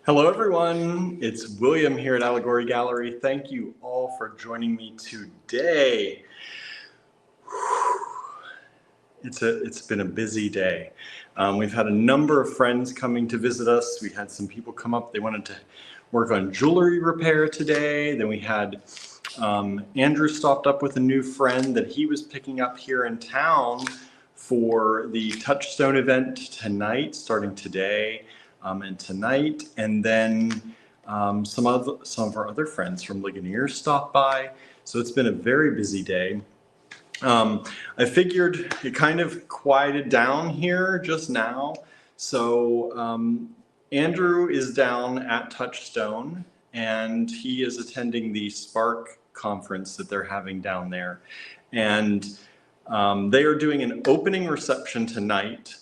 Hello, everyone. It's William here at Allegory Gallery. Thank you all for joining me today. It's been a busy day. We've had a number of friends coming to visit us. We had some people come up. They wanted to work on jewelry repair today. Then we had Andrew stopped up with a new friend that he was picking up here in town for the Touchstone event tonight, starting today. And tonight, and then some of our other friends from Ligonier stopped by. So it's been a very busy day. I figured it kind of quieted down here just now. So Andrew is down at Touchstone, and he is attending the Spark conference that they're having down there. And they are doing an opening reception tonight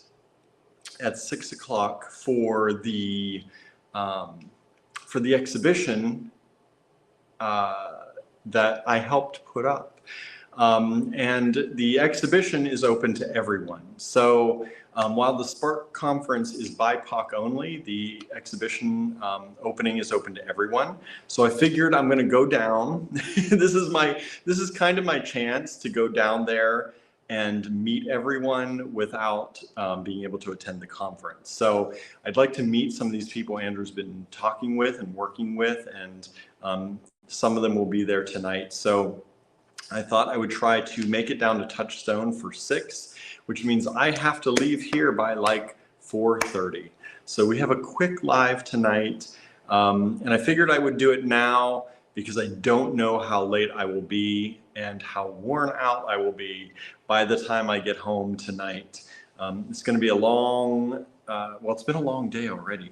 at 6 o'clock for the exhibition that I helped put up. And the exhibition is open to everyone. So while the Spark conference is BIPOC only, the exhibition opening is open to everyone. So I figured I'm going to go down. This is kind of my chance to go down there and meet everyone without being able to attend the conference. So I'd like to meet some of these people Andrew's been talking with and working with, and some of them will be there tonight. So I thought I would try to make it down to Touchstone for 6, which means I have to leave here by like 4:30. So we have a quick live tonight, and I figured I would do it now because I don't know how late I will be and how worn out I will be by the time I get home tonight. It's going to be a long, well, it's been a long day already.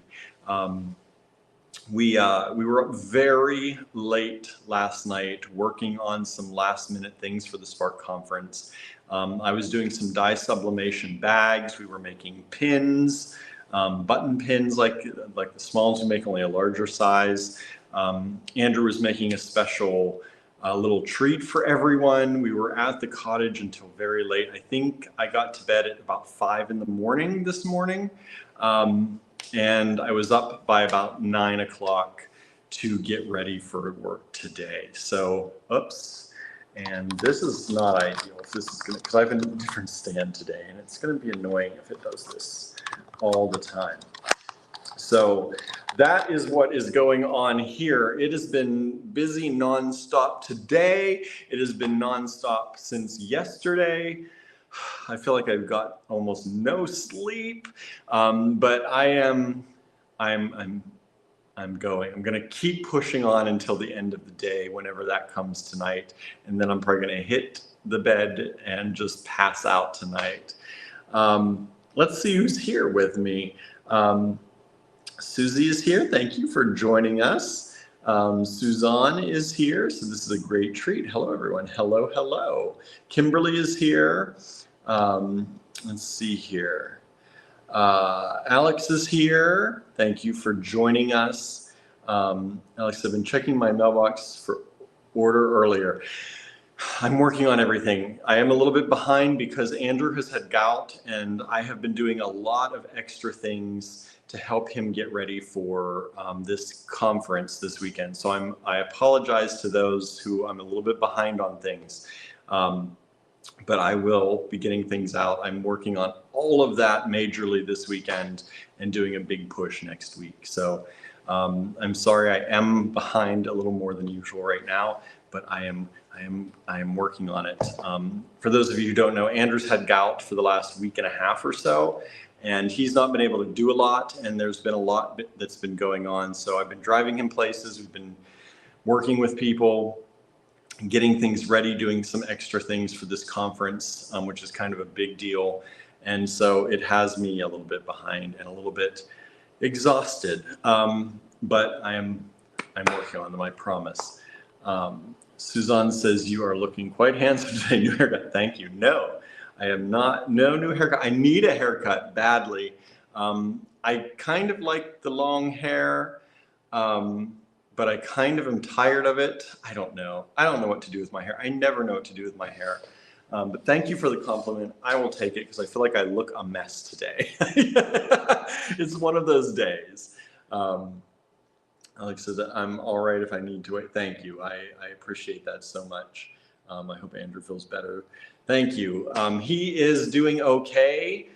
We were up very late last night working on some last minute things for the Spark conference. I was doing some dye sublimation bags. We were making pins, button pins like the small ones we make, only a larger size. Andrew was making a special little treat for everyone. We were at the cottage until very late. I think I got to bed at about 5 in the morning this morning. And I was up by about 9 o'clock to get ready for work today. So, oops. And this is not ideal. This is gonna, because I have a different stand today, and it's gonna be annoying if it does this all the time. So that is what is going on here. It has been busy nonstop today. It has been nonstop since yesterday. I feel like I've got almost no sleep, but I'm going. I'm going to keep pushing on until the end of the day, whenever that comes tonight, and then I'm probably going to hit the bed and just pass out tonight. Let's see who's here with me. Susie is here. Thank you for joining us. Suzanne is here, so this is a great treat. Hello, everyone. Hello, hello. Kimberly is here. Let's see here. Alex is here. Thank you for joining us. Alex, I've been checking my mailbox for order earlier. I'm working on everything. I am a little bit behind because Andrew has had gout, and I have been doing a lot of extra things to help him get ready for this conference this weekend. So I apologize to those who I'm a little bit behind on things, but I will be getting things out. I'm working on all of that majorly this weekend and doing a big push next week. So I'm sorry I am behind a little more than usual right now, but I am working on it. For those of you who don't know, Andrew's had gout for the last week and a half or so, and he's not been able to do a lot, and there's been a lot that's been going on. So I've been driving him places, we've been working with people, getting things ready, doing some extra things for this conference, which is kind of a big deal. And so it has me a little bit behind and a little bit exhausted, but I'm working on them, I promise. Suzanne says, you are looking quite handsome today. New haircut. Thank you. No, I am not. No new haircut. I need a haircut badly. I kind of like the long hair, but I kind of am tired of it. I don't know. I don't know what to do with my hair. I never know what to do with my hair. But thank you for the compliment. I will take it because I feel like I look a mess today. It's one of those days. Alex says, I'm all right if I need to wait. Thank you. I appreciate that so much. I hope Andrew feels better. Thank you. He is doing okay.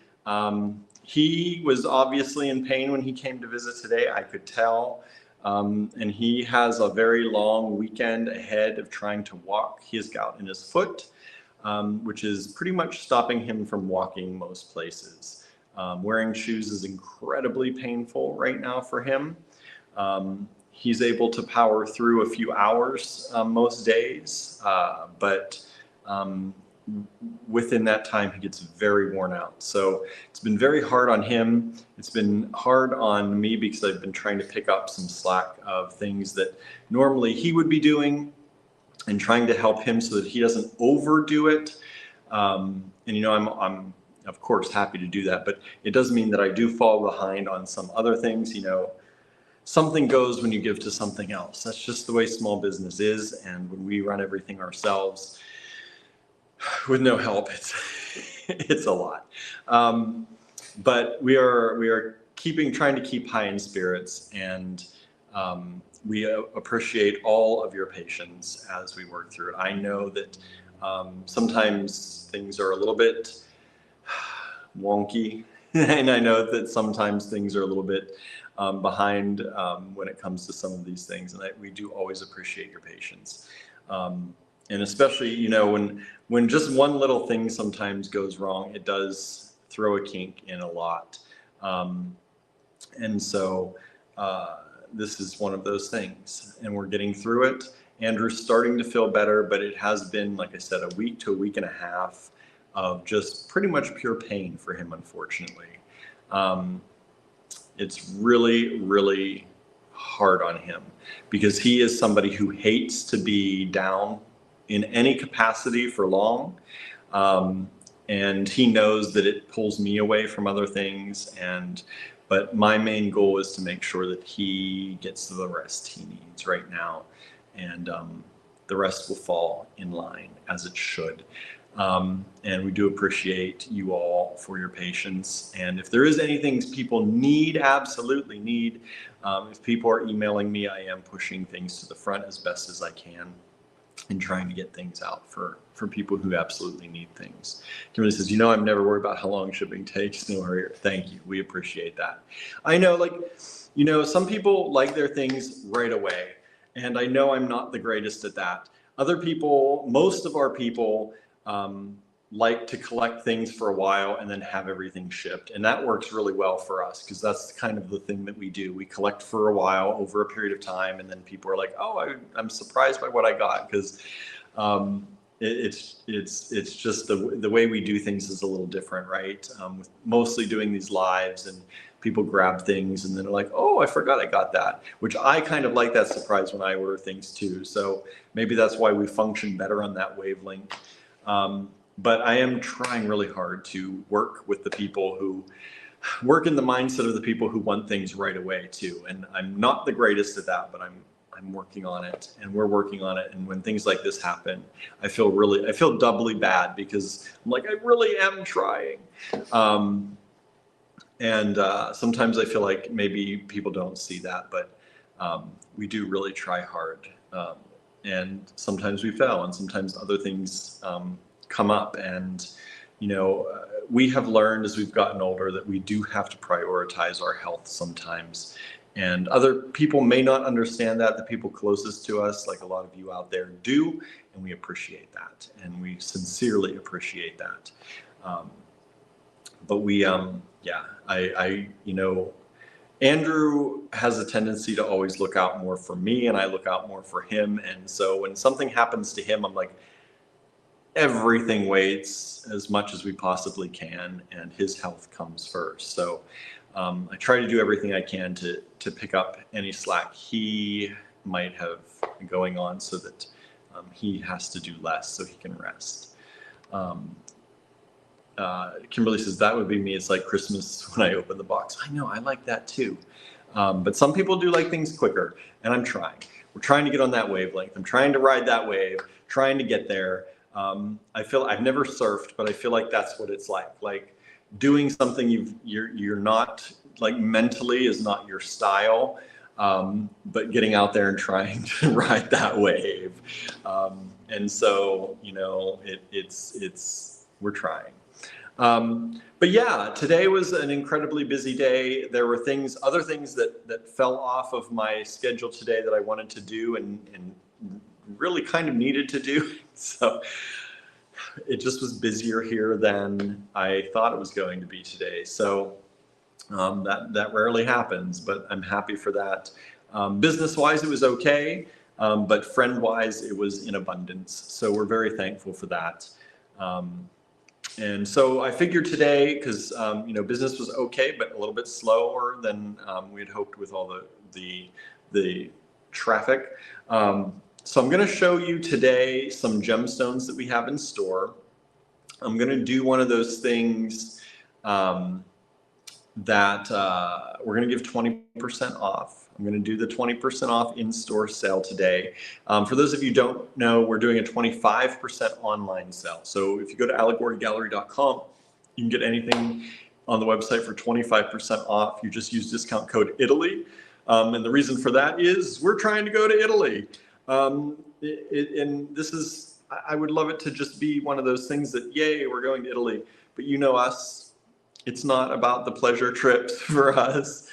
He was obviously in pain when he came to visit today, I could tell. And he has a very long weekend ahead of trying to walk. He has gout in his foot, which is pretty much stopping him from walking most places. Wearing shoes is incredibly painful right now for him. He's able to power through a few hours most days, but within that time, he gets very worn out. So it's been very hard on him. It's been hard on me because I've been trying to pick up some slack of things that normally he would be doing and trying to help him so that he doesn't overdo it. And I'm of course happy to do that, but it does mean that I do fall behind on some other things. Something goes when you give to something else. That's just the way small business is. And when we run everything ourselves with no help, it's a lot. But we are trying to keep high in spirits, and we appreciate all of your patience as we work through it. I know that sometimes things are a little bit wonky, and I know that sometimes things are a little bit behind when it comes to some of these things, and we do always appreciate your patience. And especially, when just one little thing sometimes goes wrong, it does throw a kink in a lot. And so this is one of those things, and we're getting through it. Andrew's starting to feel better, but it has been, like I said, a week to a week and a half of just pretty much pure pain for him, unfortunately. It's really, really hard on him because he is somebody who hates to be down in any capacity for long. And he knows that it pulls me away from other things. But my main goal is to make sure that he gets the rest he needs right now. And the rest will fall in line as it should. And we do appreciate you all for your patience. And if there is anything people absolutely need, if people are emailing me, I am pushing things to the front as best as I can and trying to get things out for people who absolutely need things. Kimberly says, I'm never worried about how long shipping takes. No worry. Thank you. We appreciate that. I know, some people like their things right away. And I know I'm not the greatest at that. Other people, most of our people, like to collect things for a while and then have everything shipped. And that works really well for us because that's kind of the thing that we do. We collect for a while over a period of time, and then people are like, oh, I'm surprised by what I got, because it's just the way we do things is a little different, right? With mostly doing these lives, and people grab things and then they're like, oh, I forgot I got that, which I kind of like that surprise when I order things too. So maybe that's why we function better on that wavelength. But I am trying really hard to work with the people who work in the mindset of the people who want things right away too. And I'm not the greatest at that, but I'm working on it, and we're working on it. And when things like this happen, I feel doubly bad because I'm like, I really am trying. And sometimes I feel like maybe people don't see that, but we do really try hard. And sometimes we fail, and sometimes other things come up. And, we have learned as we've gotten older that we do have to prioritize our health sometimes. And other people may not understand that. The people closest to us, like a lot of you out there, do. And we appreciate that. And we sincerely appreciate that. But we, Andrew has a tendency to always look out more for me, and I look out more for him. And so when something happens to him, I'm like, everything waits as much as we possibly can, and his health comes first. So I try to do everything I can to pick up any slack he might have going on, so that he has to do less so he can rest. Kimberly says, that would be me. It's like Christmas when I open the box. I know, I like that too. But some people do like things quicker, and I'm trying. We're trying to get on that wavelength. I'm trying to ride that wave, trying to get there. I feel I've never surfed, but I feel like that's what it's like doing something you're not, like, mentally is not your style. but getting out there and trying to ride that wave. And so, we're trying. But yeah, today was an incredibly busy day. There were other things that fell off of my schedule today that I wanted to do and really kind of needed to do. So it just was busier here than I thought it was going to be today. So that rarely happens, but I'm happy for that. Business-wise, it was okay, but friend-wise, it was in abundance. So we're very thankful for that. And so I figured today, because business was okay, but a little bit slower than we had hoped with all the traffic. So I'm going to show you today some gemstones that we have in store. I'm going to do one of those things that we're going to give 20% off. I'm going to do the 20% off in-store sale today. For those of you who don't know, we're doing a 25% online sale. So if you go to allegorygallery.com, you can get anything on the website for 25% off. You just use discount code Italy. And the reason for that is we're trying to go to Italy. And this is, I would love it to just be one of those things that, yay, we're going to Italy. But you know us, it's not about the pleasure trips for us.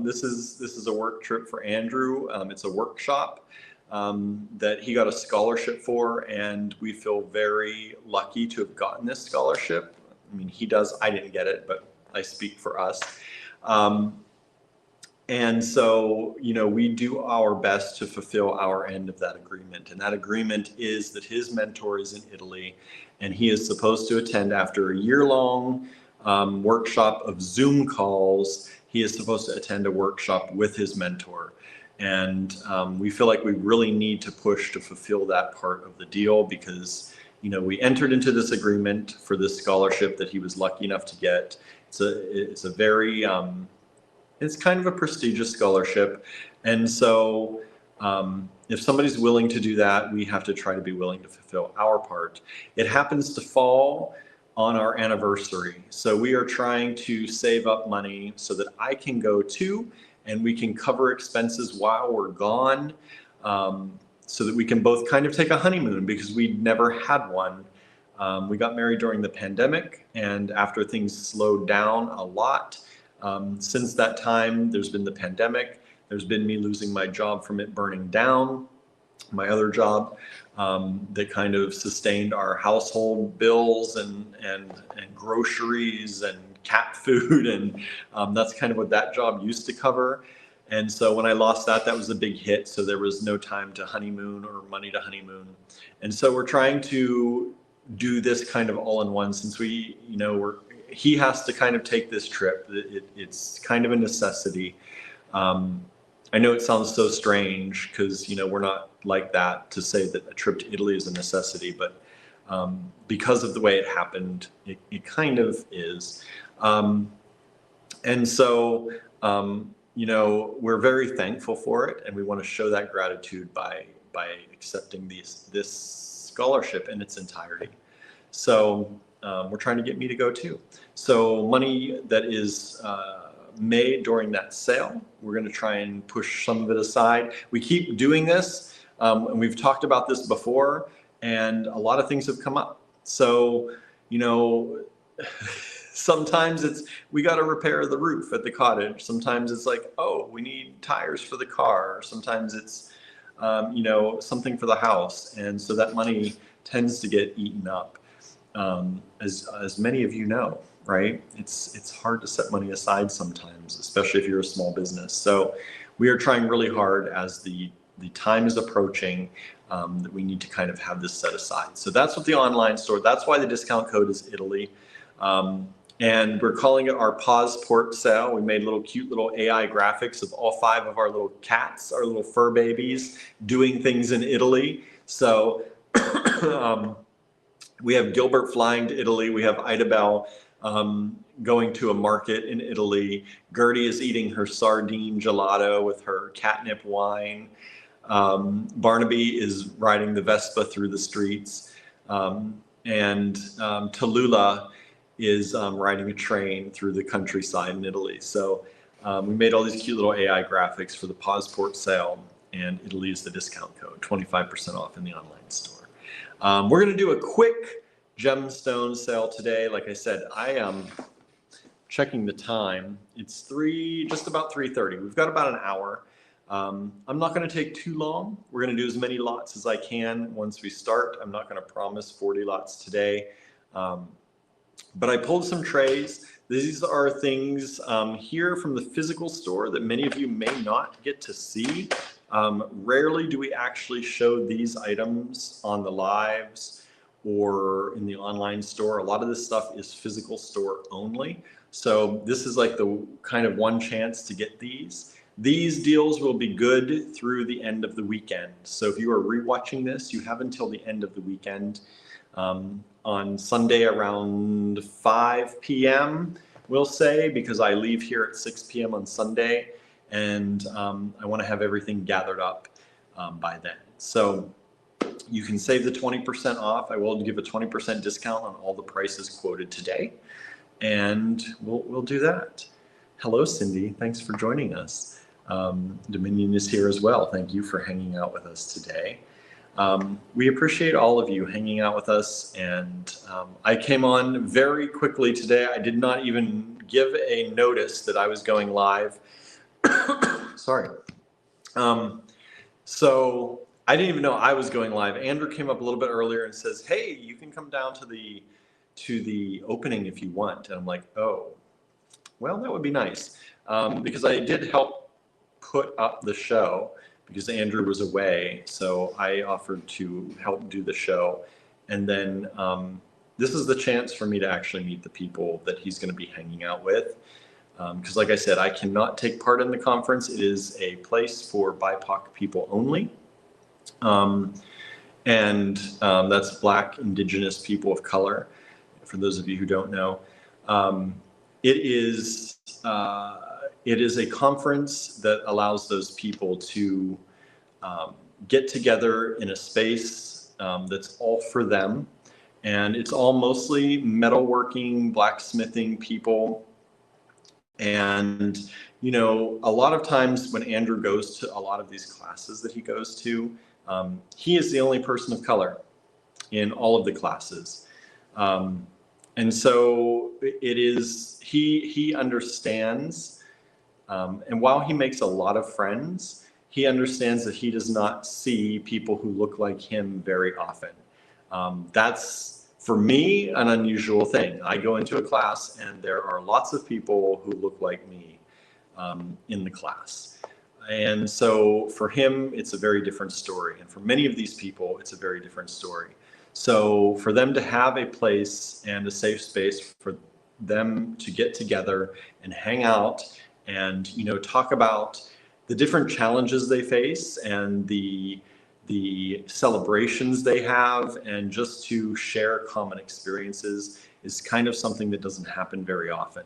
This is a work trip for Andrew. It's a workshop that he got a scholarship for, and we feel very lucky to have gotten this scholarship. I mean, he does, I didn't get it, but I speak for us. And so, we do our best to fulfill our end of that agreement. And that agreement is that his mentor is in Italy, and he is supposed to attend after a year-long workshop of Zoom calls. He is supposed to attend a workshop with his mentor. And we feel like we really need to push to fulfill that part of the deal because, we entered into this agreement for this scholarship that he was lucky enough to get. It's a very, it's kind of a prestigious scholarship. And so if somebody's willing to do that, we have to try to be willing to fulfill our part. It happens to fall on our anniversary. So we are trying to save up money so that I can go too, and we can cover expenses while we're gone, so that we can both kind of take a honeymoon because we never had one. We got married during the pandemic, and after things slowed down a lot, since that time, there's been the pandemic. There's been me losing my job from it burning down, my other job that kind of sustained our household bills and groceries and cat food. And that's kind of what that job used to cover. And so when I lost that, that was a big hit. So there was no time to honeymoon or money to honeymoon. And so we're trying to do this kind of all in one since he has to kind of take this trip. It's kind of a necessity. I know it sounds so strange because, we're not like that to say that a trip to Italy is a necessity, but because of the way it happened, it kind of is. And so, we're very thankful for it, and we want to show that gratitude by accepting this scholarship in its entirety. So we're trying to get me to go too. So money that is made during that sale, we're going to try and push some of it aside. We keep doing this, and we've talked about this before, and a lot of things have come up. So, sometimes we got to repair the roof at the cottage. Sometimes it's like, oh, we need tires for the car. Sometimes it's, something for the house. And so that money tends to get eaten up. As many of you know, right? It's hard to set money aside sometimes, especially if you're a small business. So we are trying really hard as the time is approaching that we need to kind of have this set aside. So that's what the online store, that's why the discount code is Italy. And we're calling it our pause port sale. We made cute little AI graphics of all 5 of our little cats, our little fur babies, doing things in Italy. So we have Gilbert flying to Italy. We have Idabelle going to a market in Italy. Gertie is eating her sardine gelato with her catnip wine. Barnaby is riding the Vespa through the streets. And Tallulah is riding a train through the countryside in Italy. So We made all these cute little AI graphics for the Pausport sale, and Italy is the discount code, 25% off in the online store. We're going to do a quick gemstone sale today. Like I said, I am checking the time. It's just about 3:30. We've got about an hour. I'm not going to take too long. We're going to do as many lots as I can once we start. I'm not going to promise 40 lots today. But I pulled some trays. These are things here from the physical store that many of you may not get to see. Rarely do we actually show these items on the lives or in the online store. A lot of this stuff is physical store only. So this is like the kind of one chance to get these. These deals will be good through the end of the weekend. So if you are rewatching this, you have until the end of the weekend. On Sunday around 5 p.m., we'll say, because I leave here at 6 p.m. on Sunday, and I want to have everything gathered up by then. So you can save the 20% off. I will give a 20% discount on all the prices quoted today, and we'll do that. Hello, Cindy. Thanks for joining us. Dominion is here as well. Thank you for hanging out with us today. We appreciate all of you hanging out with us, and I came on very quickly today. I did not even give a notice that I was going live. Sorry. So I didn't even know I was going live. Andrew came up a little bit earlier and says, hey, you can come down to the opening if you want. And I'm like, oh, well, that would be nice. Because I did help put up the show because Andrew was away. So I offered to help do the show. And then this is the chance for me to actually meet the people that he's going to be hanging out with. Because like I said, I cannot take part in the conference. It is a place for BIPOC people only. That's Black, Indigenous people of color, for those of you who don't know. It is a conference that allows those people to get together in a space that's all for them. And it's all mostly metalworking, blacksmithing people. And, you know, a lot of times when Andrew goes to a lot of these classes that he goes to, he is the only person of color in all of the classes. And so it is, he understands, and while he makes a lot of friends, he understands that he does not see people who look like him very often. That's, for me, an unusual thing. I go into a class and there are lots of people who look like me in the class. And so for him, it's a very different story. And for many of these people, it's a very different story. So for them to have a place and a safe space for them to get together and hang out and, you know, talk about the different challenges they face and the celebrations they have, and just to share common experiences is kind of something that doesn't happen very often.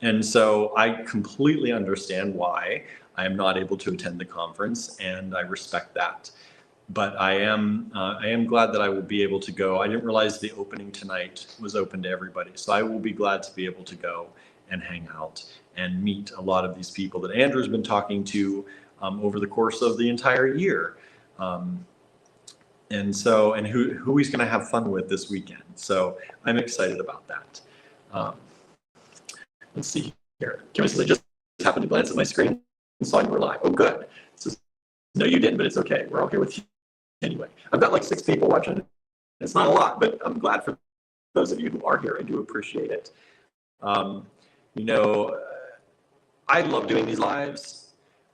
And so I completely understand why I am not able to attend the conference, and I respect that. But I am glad that I will be able to go. I didn't realize the opening tonight was open to everybody. So I will be glad to be able to go and hang out and meet a lot of these people that Andrew's been talking to over the course of the entire year. And who he's going to have fun with this weekend. So I'm excited about that. Let's see here. Kimberly just happened to glance at my screen and saw you were live. Oh, good. Says, no, you didn't, but it's okay. We're all here with you anyway. I've got like 6 people watching. It's not a lot, but I'm glad for those of you who are here. I do appreciate it. You know, I love doing these lives.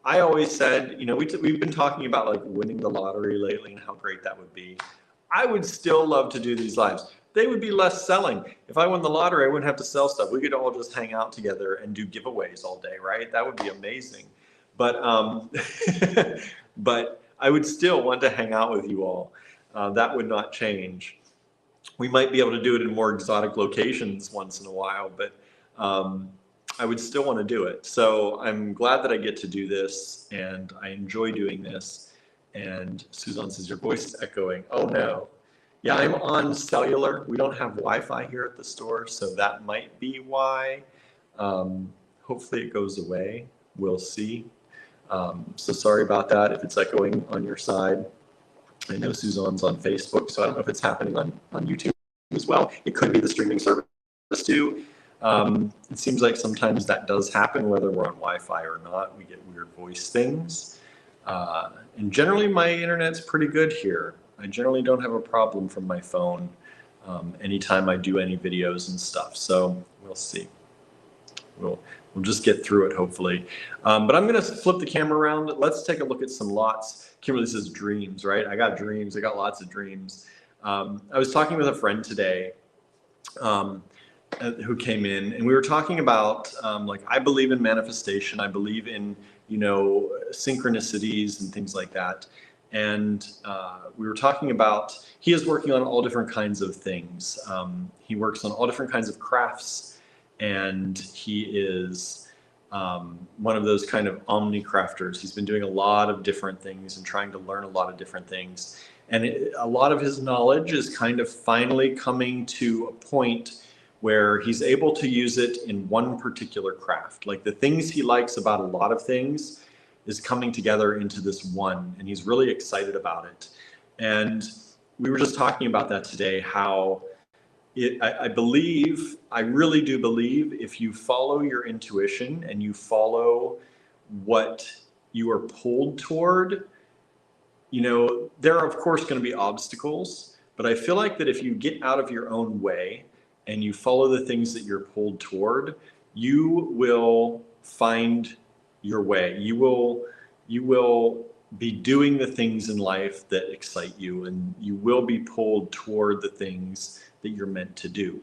I always said, you know, we've been talking about like winning the lottery lately and how great that would be. I would still love to do these lives. They would be less selling. If I won the lottery, I wouldn't have to sell stuff. We could all just hang out together and do giveaways all day, right? That would be amazing. But but I would still want to hang out with you all. That would not change. We might be able to do it in more exotic locations once in a while, but I would still want to do it. So I'm glad that I get to do this, and I enjoy doing this. And Suzanne says, your voice is echoing. Oh no. Yeah, I'm on cellular. We don't have Wi-Fi here at the store, so that might be why. Hopefully it goes away. We'll see. So sorry about that if it's echoing on your side. I know Suzanne's on Facebook, so I don't know if it's happening on YouTube as well. It could be the streaming service too. It seems like sometimes that does happen, whether we're on Wi-Fi or not. We get weird voice things. And generally my internet's pretty good here. I generally don't have a problem from my phone anytime I do any videos and stuff. So we'll see. We'll just get through it, hopefully. But I'm going to flip the camera around. Let's take a look at some lots. Kimberly says dreams, right? I got dreams. I got lots of dreams. I was talking with a friend today who came in, and we were talking about like, I believe in manifestation. I believe in, you know, synchronicities and things like that. And we were talking about, he is working on all different kinds of things. He works on all different kinds of crafts, and he is one of those kind of omni-crafters. He's been doing a lot of different things and trying to learn a lot of different things. And a lot of his knowledge is kind of finally coming to a point where he's able to use it in one particular craft. Like the things he likes about a lot of things is coming together into this one, and he's really excited about it. And we were just talking about that today, how I believe, I really do believe, if you follow your intuition and you follow what you are pulled toward, you know, there are of course going to be obstacles, but I feel like that if you get out of your own way and you follow the things that you're pulled toward, you will find your way. You will be doing the things in life that excite you, and you will be pulled toward the things that you're meant to do.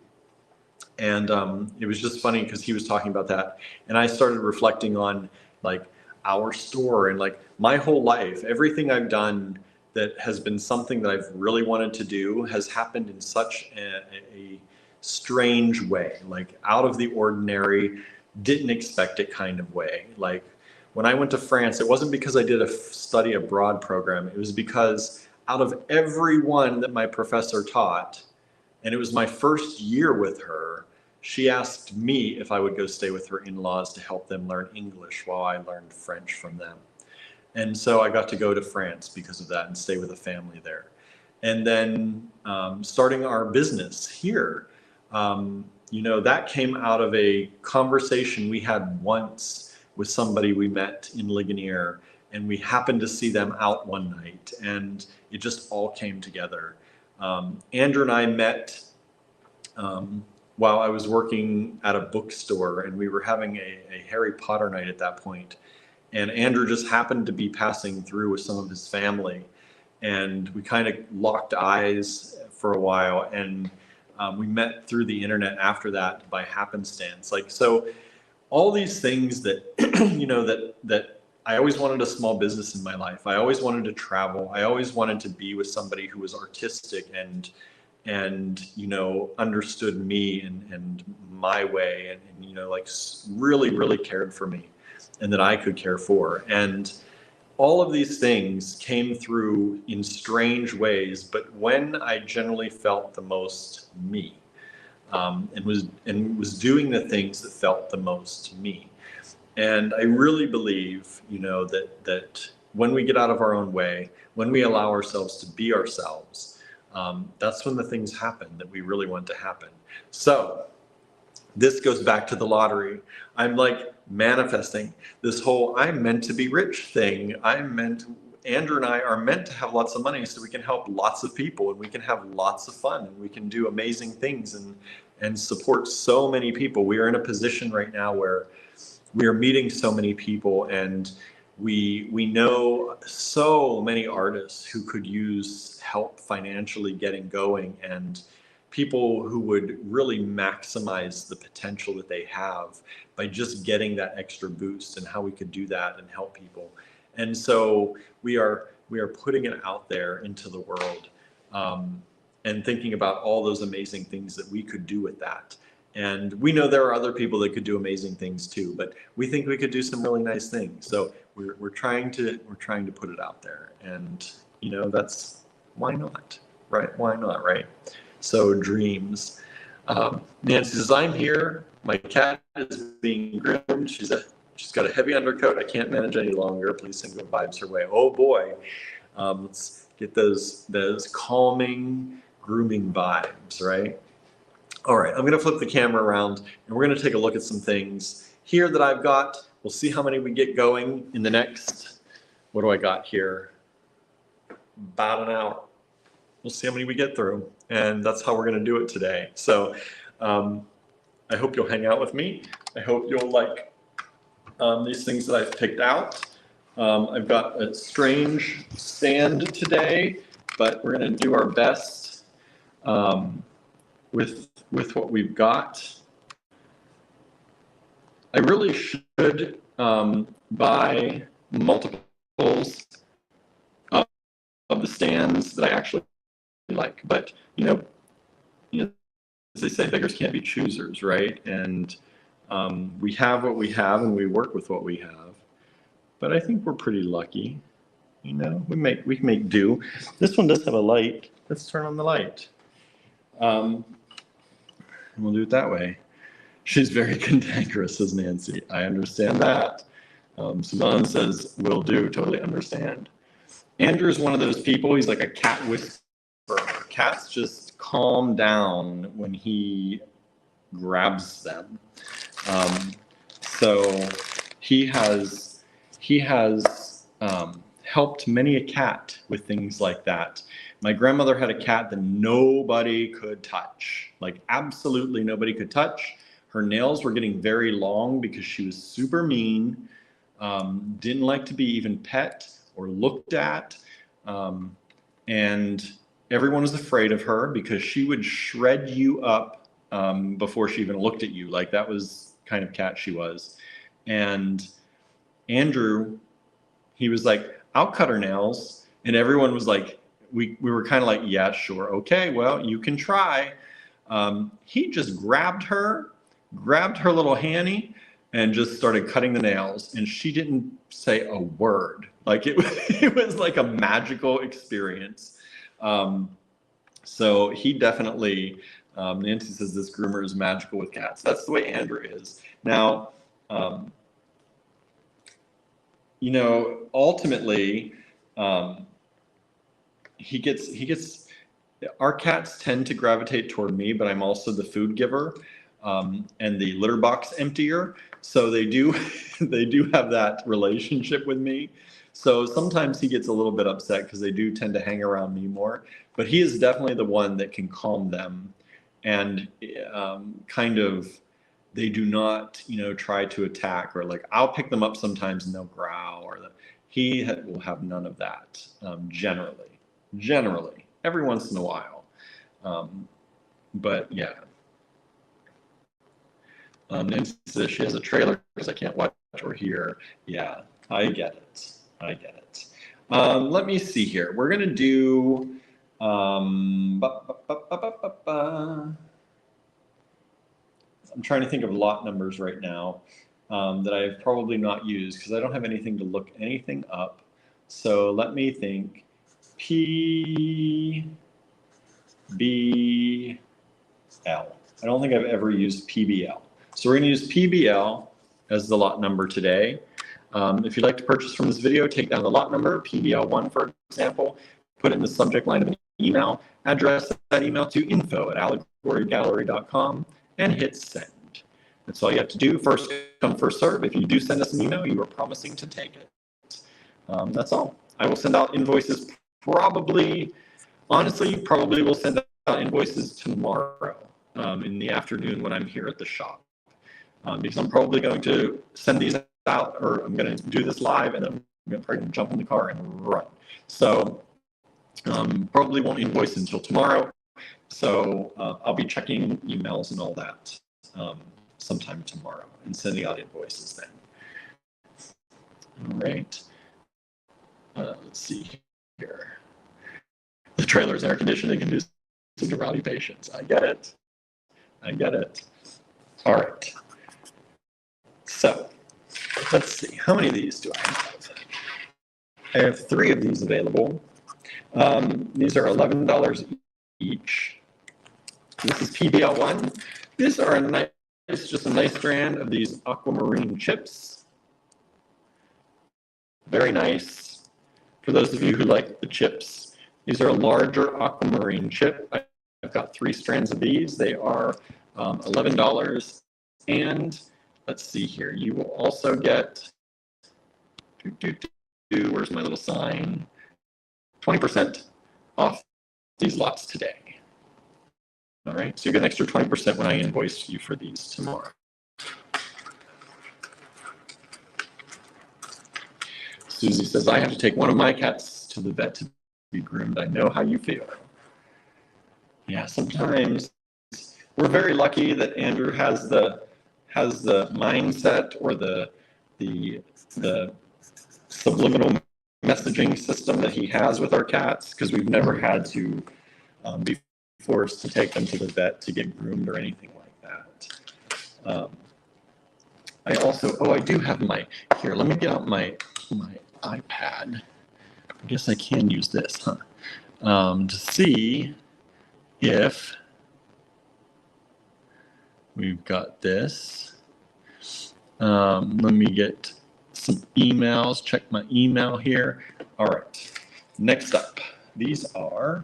And it was just funny because he was talking about that, and I started reflecting on like our store and like my whole life, everything I've done that has been something that I've really wanted to do has happened in such a strange way, like out of the ordinary, didn't expect it kind of way. Like when I went to France, it wasn't because I did a study abroad program. It was because out of everyone that my professor taught, and it was my first year with her, she asked me if I would go stay with her in-laws to help them learn English while I learned French from them. And so I got to go to France because of that and stay with a family there. And then starting our business here, you know, that came out of a conversation we had once with somebody we met in Ligonier, and we happened to see them out one night, and it just all came together. Andrew and I met while I was working at a bookstore, and we were having a Harry Potter night at that point. And Andrew just happened to be passing through with some of his family, and we kind of locked eyes for a while, and we met through the internet after that by happenstance. Like, so all these things that, you know, that I always wanted a small business in my life. I always wanted to travel. I always wanted to be with somebody who was artistic and you know, understood me and my way, and you know, like really cared for me, and that I could care for. And all of these things came through in strange ways, but when I generally felt the most me, and was doing the things that felt the most me. And I really believe, you know, that when we get out of our own way, when we allow ourselves to be ourselves, that's when the things happen that we really want to happen. So this goes back to the lottery. I'm like manifesting this whole I'm meant to be rich thing. Andrew and I are meant to have lots of money so we can help lots of people, and we can have lots of fun, and we can do amazing things and support so many people. We are in a position right now where we are meeting so many people, and we know so many artists who could use help financially getting going, and people who would really maximize the potential that they have by just getting that extra boost, and how we could do that and help people. And so we are putting it out there into the world, and thinking about all those amazing things that we could do with that. And we know there are other people that could do amazing things too, but we think we could do some really nice things. So we're trying to put it out there, and you know, that's why not, right? Why not, right? So dreams. Nancy says, I'm here My cat is being groomed. She's got a heavy undercoat. I can't manage any longer. Please send good vibes her way. Oh boy. Let's get those calming grooming vibes, right? All right, I'm gonna flip the camera around and we're gonna take a look at some things here that I've got. We'll see how many we get going in the next, what do I got here? About an hour. We'll see how many we get through, and that's how we're gonna do it today. So I hope you'll hang out with me. I hope you'll like these things that I've picked out. I've got a strange stand today, but we're gonna do our best with what we've got. I really should buy multiples of the stands that I actually like, but you know, as they say, beggars can't be choosers, right? And we have what we have, and we work with what we have. But I think we're pretty lucky, you know. We can make do. This one does have a light. Let's turn on the light. We'll do it that way. She's very cantankerous, says Nancy. I understand that. Simone says, will do, totally understand. Andrew's one of those people, he's like a cat whisperer. Cats just calm down when he grabs them. So he has helped many a cat with things like that. My grandmother had a cat that nobody could touch, like absolutely nobody could touch. Her nails were getting very long because she was super mean, didn't like to be even pet or looked at. And everyone was afraid of her because she would shred you up before she even looked at you. Like that was kind of cat she was. And Andrew, he was like, I'll cut her nails. And everyone was like, we were kind of like, yeah, sure. Okay, well, you can try. He just grabbed her little hanny and just started cutting the nails. And she didn't say a word. Like it was like a magical experience. So he definitely, Nancy says this groomer is magical with cats. That's the way Andrew is. Now, you know, ultimately, he gets, our cats tend to gravitate toward me, but I'm also the food giver and the litter box emptier. So they do have that relationship with me. So sometimes he gets a little bit upset because they do tend to hang around me more, but he is definitely the one that can calm them and kind of, they do not, you know, try to attack, or like I'll pick them up sometimes and they'll growl, or he will have none of that generally, every once in a while. But yeah. Nancy says she has a trailer because I can't watch or hear. Yeah, I get it. Let me see here. We're going to do, I'm trying to think of lot numbers right now that I have probably not used because I don't have anything to look anything up. So let me think. PBL. I don't think I've ever used PBL. So we're going to use PBL as the lot number today. If you'd like to purchase from this video, take down the lot number, PBL1 for example, put it in the subject line of an email, address that email to info@allegorygallery.com, and hit send. That's all you have to do. First come, first serve. If you do send us an email, you are promising to take it. That's all. I will send out invoices probably will send out invoices tomorrow in the afternoon when I'm here at the shop. Because I'm probably going to send these out, or I'm going to do this live, and then I'm probably going to jump in the car and run. So probably won't invoice until tomorrow. So I'll be checking emails and all that sometime tomorrow and sending out invoices then. All right. Let's see here. The trailer's air conditioning can do some to rowdy patients. I get it. All right. So let's see. How many of these do I have? I have 3 of these available. These are $11 each. This is PBL1. These are a nice just a nice strand of these aquamarine chips. Very nice. For those of you who like the chips, these are a larger aquamarine chip. I've got 3 strands of these. They are $11. And let's see here. You will also get, where's my little sign? 20% off these lots today. All right, so you get an extra 20% when I invoice you for these tomorrow. Susie says, I have to take one of my cats to the vet to be groomed. I know how you feel. Yeah, sometimes we're very lucky that Andrew has the mindset or the subliminal messaging system that he has with our cats, because we've never had to be forced to take them to the vet to get groomed or anything like that. I also, I do have here, let me get out my iPad. I guess I can use this, huh? To see if we've got this. Let me get some emails, check my email here. All right, next up, these are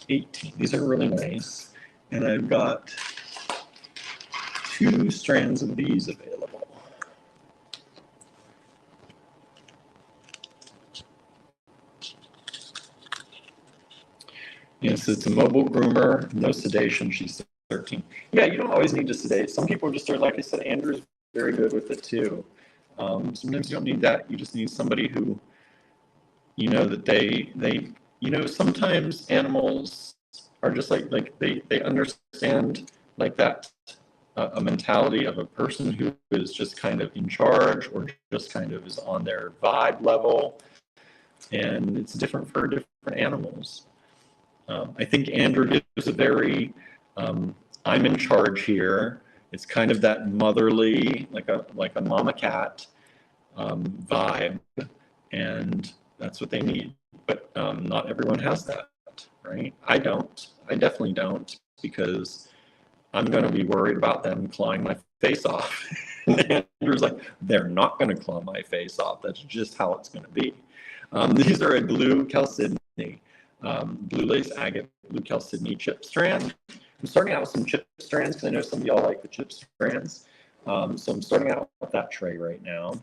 18. These are really nice. And I've got 2 strands of these available. Yes, it's a mobile groomer, no sedation. She's 13. Yeah, you don't always need to sedate. Some people just are, like I said, Andrew's very good with it too. Sometimes you don't need that. You just need somebody who, that they sometimes animals are just like they understand like that, a mentality of a person who is just kind of in charge or just kind of is on their vibe level. And it's different for different animals. I think Andrew gives a very, I'm in charge here. It's kind of that motherly, like a mama cat vibe, and that's what they need. But not everyone has that, right? I definitely don't, because I'm going to be worried about them clawing my face off. And Andrew's like, they're not going to claw my face off. That's just how it's going to be. These are a blue chalcedony, blue lace agate, blue chalcedony chip strand. I'm starting out with some chip strands because I know some of y'all like the chip strands. So I'm starting out with that tray right now.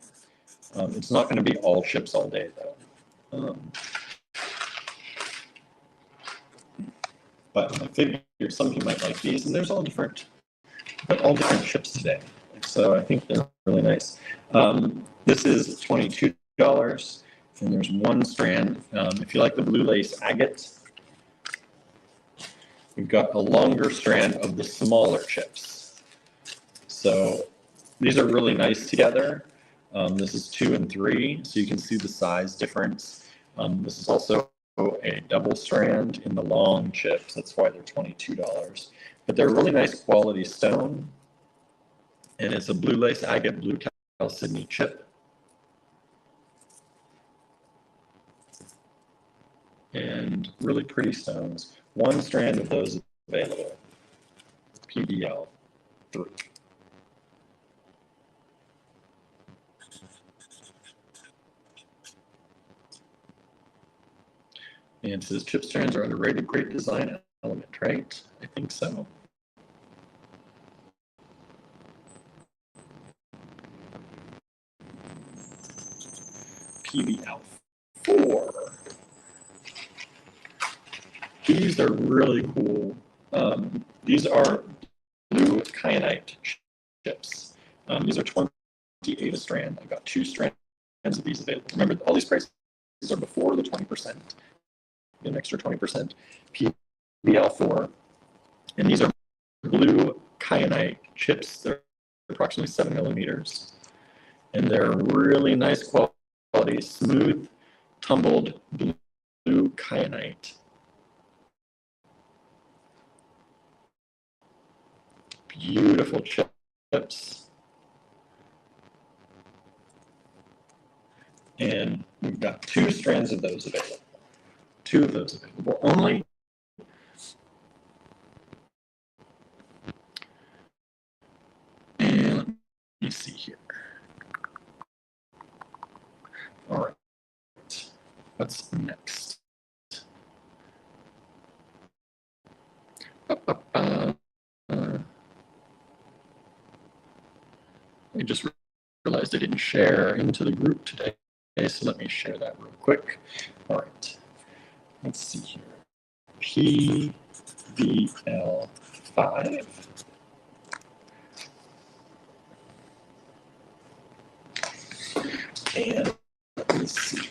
It's not going to be all chips all day though. But I figured some of you might like these, and there's all different chips today. So I think they're really nice. This is $22, and there's 1 strand. If you like the blue lace agate, we've got a longer strand of the smaller chips. So these are really nice together. This is 2 and 3, so you can see the size difference. This is also a double strand in the long chips. That's why they're $22. But they're really nice quality stone. And it's a blue lace agate, blue chalcedony chip. And really pretty stones. 1 strand of those available. PBL 3. And it says chip strands are underrated, great design element, right? I think so. PBL 4. These are really cool. These are blue kyanite chips. These are 28 a strand. I've got 2 strands of these available. Remember, all these prices are before the 20%. An extra 20%. PBL4. And these are blue kyanite chips. They're approximately 7 millimeters. And they're really nice quality, smooth, tumbled blue kyanite. Beautiful chips. And we've got 2 strands of those available. 2 of those available only. What's next? I just realized I didn't share into the group today, so let me share that real quick. All right, let's see here. PBL5. And let me see.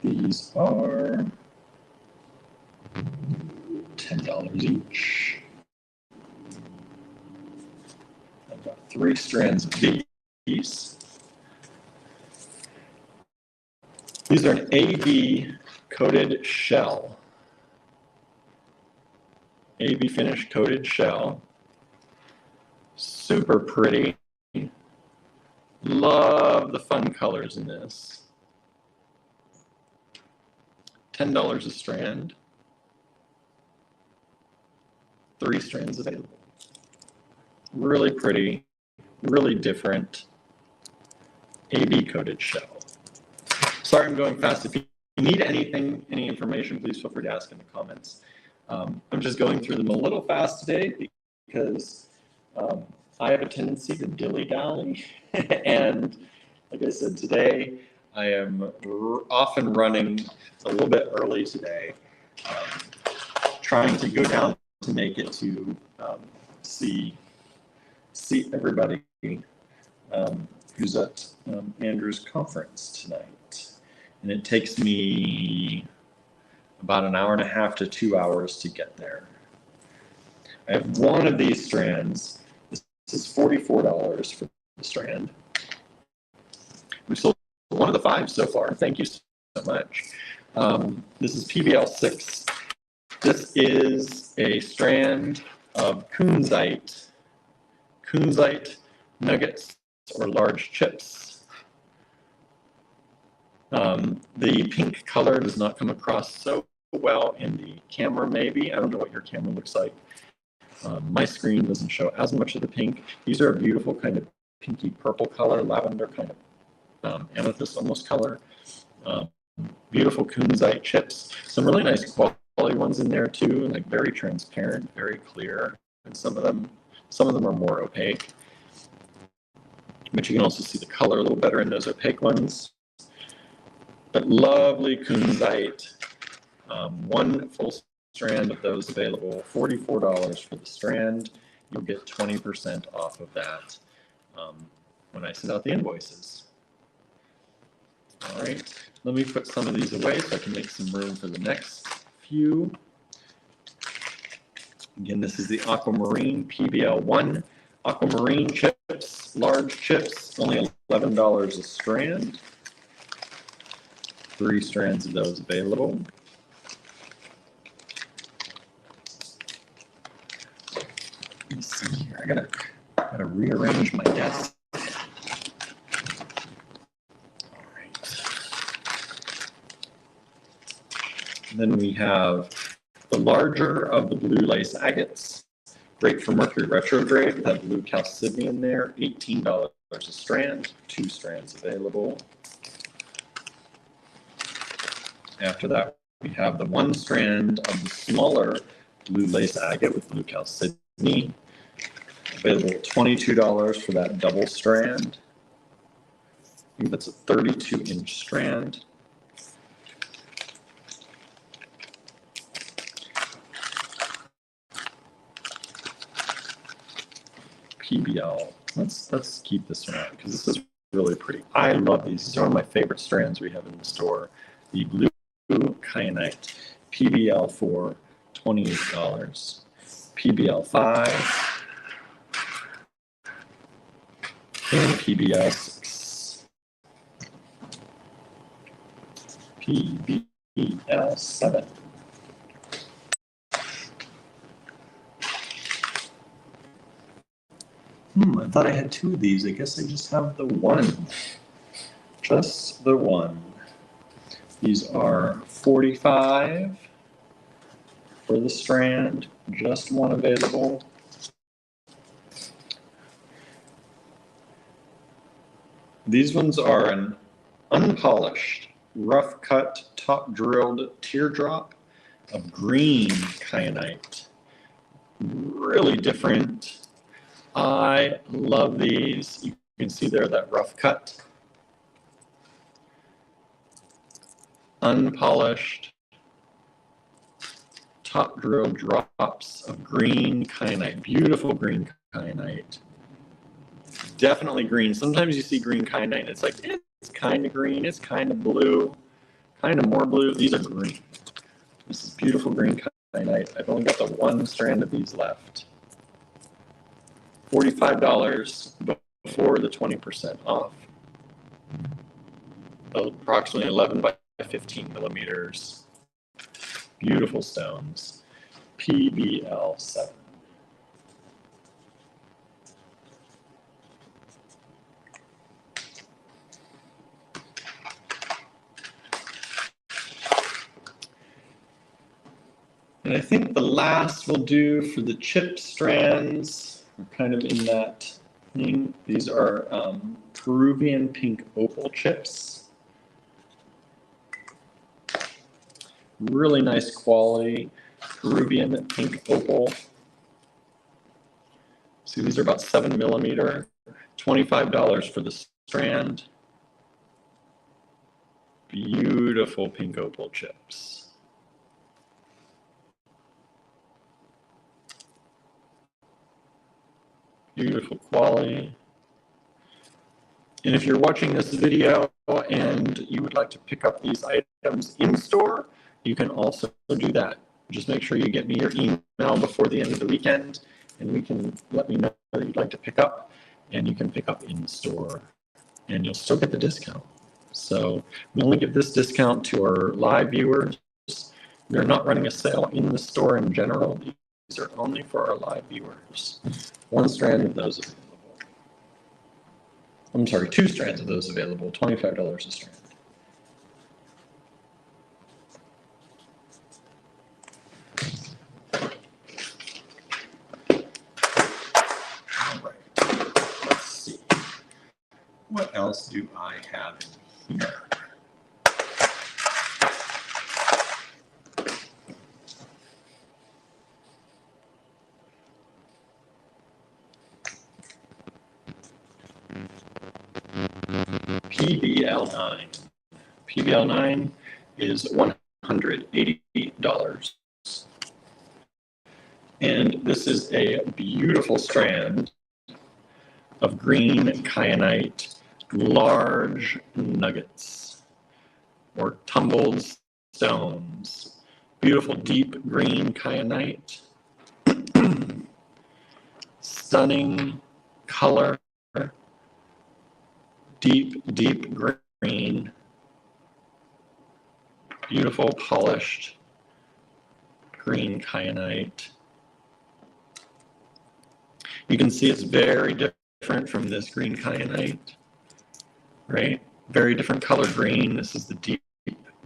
These are $10 each. I've got 3 strands of these. These are an AB coated shell. AB finish coated shell. Super pretty. Love the fun colors in this. $10 a strand. 3 strands available. Really pretty, really different AB coated shell. Sorry, I'm going fast. If you need anything, any information, please feel free to ask in the comments. I'm just going through them a little fast today because I have a tendency to dilly-dally. And like I said today, I am off and running a little bit early today, trying to go down to make it to see everybody who's at Andrew's conference tonight. And it takes me about an hour and a half to 2 hours to get there. I have one of these strands. This is $44 for the strand. We sold one of the 5 so far. Thank you so much. This is PBL6. This is a strand of kunzite nuggets or large chips. The pink color does not come across so well in the camera, maybe. I don't know what your camera looks like. My screen doesn't show as much of the pink. These are a beautiful kind of pinky purple color, lavender kind of amethyst almost color. Beautiful kunzite chips. Some really nice quality ones in there too, like very transparent, very clear. And some of them are more opaque. But you can also see the color a little better in those opaque ones. But lovely kunzite. 1 full strand of those available, $44 for the strand. You'll get 20% off of that when I send out the invoices. All right, let me put some of these away so I can make some room for the next few. Again, this is the Aquamarine PBL1. Aquamarine chips, large chips, only $11 a strand. 3 strands of those available. Let me see here. I gotta rearrange my desk. All right. And then we have the larger of the blue lace agates. Great for Mercury retrograde. That blue chalcedony in there. $18 a strand. 2 strands available. After that, we have the 1 strand of the smaller blue lace agate with blue chalcedony. Available at $22 for that double strand. I think that's a 32-inch strand. PBL. Let's keep this one out because this is really pretty. I love these. These are one of my favorite strands we have in the store. The blue kyanite PBL for $28. PBL5 and PBL6. PBL7. I thought I had 2 of these. I guess I just have the 1. Just the 1. These are $45 for the strand. Just 1 available. These ones are an unpolished, rough cut, top drilled teardrop of green kyanite. Really different. I love these. You can see there that rough cut. Unpolished, top drilled drops of green kyanite. Beautiful green kyanite. Definitely green. Sometimes you see green kyanite, it's like, it's kind of green, it's kind of blue, kind of more blue. These are green. This is beautiful green kyanite. I've only got the one strand of these left. $45 before the 20% off. Approximately 11 by 15 millimeters. Beautiful stones. PBL7. And I think the last will do for the chip strands. We're kind of in that thing. These are Peruvian pink opal chips. Really nice quality Peruvian pink opal. See, these are about 7 millimeter, $25 for the strand. Beautiful pink opal chips. Beautiful quality. And if you're watching this video and you would like to pick up these items in store, you can also do that. Just make sure you get me your email before the end of the weekend, and we can let me know that you'd like to pick up, and you can pick up in store, and you'll still get the discount. So we only give this discount to our live viewers. We're not running a sale in the store in general. These are only for our live viewers. One strand of those available. I'm sorry, 2 strands of those available, $25 a strand. All right, let's see. What else do I have in here? PBL9. PBL9 is $180. And this is a beautiful strand of green kyanite, large nuggets or tumbled stones. Beautiful deep green kyanite. Stunning color. Deep green, beautiful polished green kyanite. You can see it's very different from this green kyanite, right? Very different color green. This is the deep,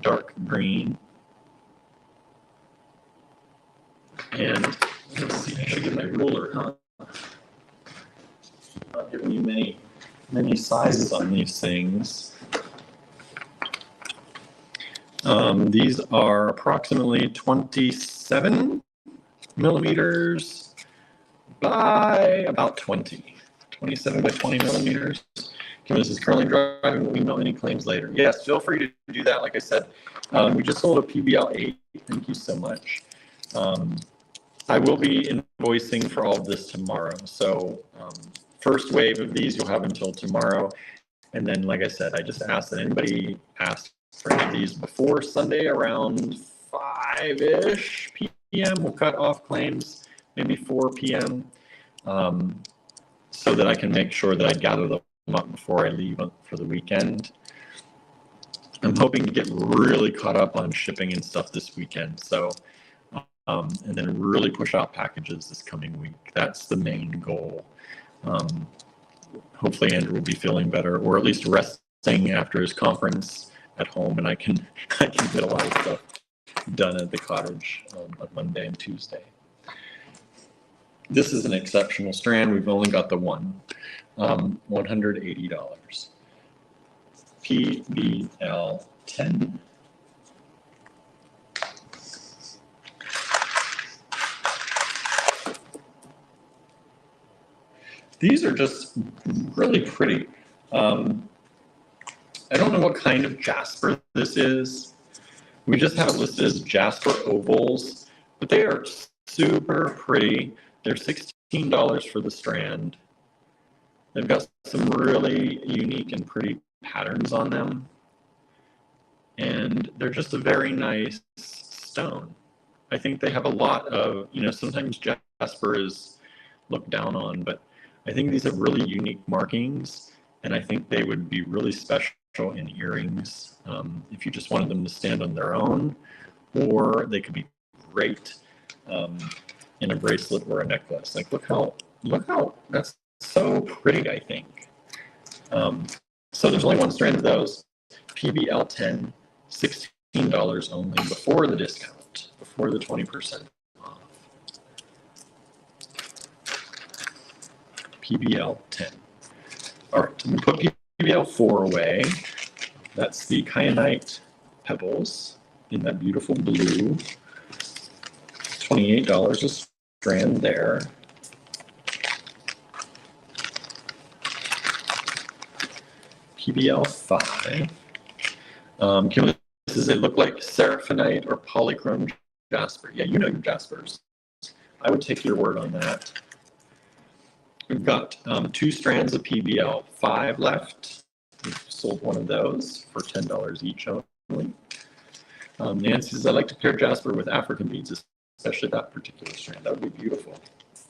dark green. And let's see, I should get my ruler, huh? Not giving you many sizes on these things. These are approximately 27 millimeters by about 20. 27 by 20 millimeters. This is currently driving. We'll email any claims later. Yes, feel free to do that. Like I said, we just sold a PBL 8. Thank you so much. I will be invoicing for all of this tomorrow. So first wave of these you'll have until tomorrow. And then, like I said, I just asked that anybody ask for any of these before Sunday around 5-ish p.m. We'll cut off claims, maybe 4 p.m. So that I can make sure that I gather them up before I leave for the weekend. I'm hoping to get really caught up on shipping and stuff this weekend. So, and then really push out packages this coming week. That's the main goal. Hopefully Andrew will be feeling better, or at least resting after his conference at home, and I can get a lot of stuff done at the cottage on Monday and Tuesday. This is an exceptional strand. We've only got the one, $180. PBL 10. These are just really pretty. I don't know what kind of jasper this is. We just have it listed as jasper ovals, but they are super pretty. They're $16 for the strand. They've got some really unique and pretty patterns on them. And they're just a very nice stone. I think they have a lot of, sometimes jasper is looked down on, but I think these have really unique markings, and I think they would be really special in earrings if you just wanted them to stand on their own, or they could be great in a bracelet or a necklace. Like, look how that's so pretty, I think. So there's only one strand of those. PBL 10, $16 only before the discount, before the 20% off. PBL 10. All right, I'm going to put PBL 4 away. That's the kyanite pebbles in that beautiful blue. $28 a strand there. PBL 5. Kimberly says they look like seraphinite or polychrome jasper. Yeah, you know your jaspers. I would take your word on that. We've got 2 strands of PBL 5 left. We've sold one of those for $10 each only. Nancy says, I like to pair jasper with African beads, especially that particular strand. That would be beautiful.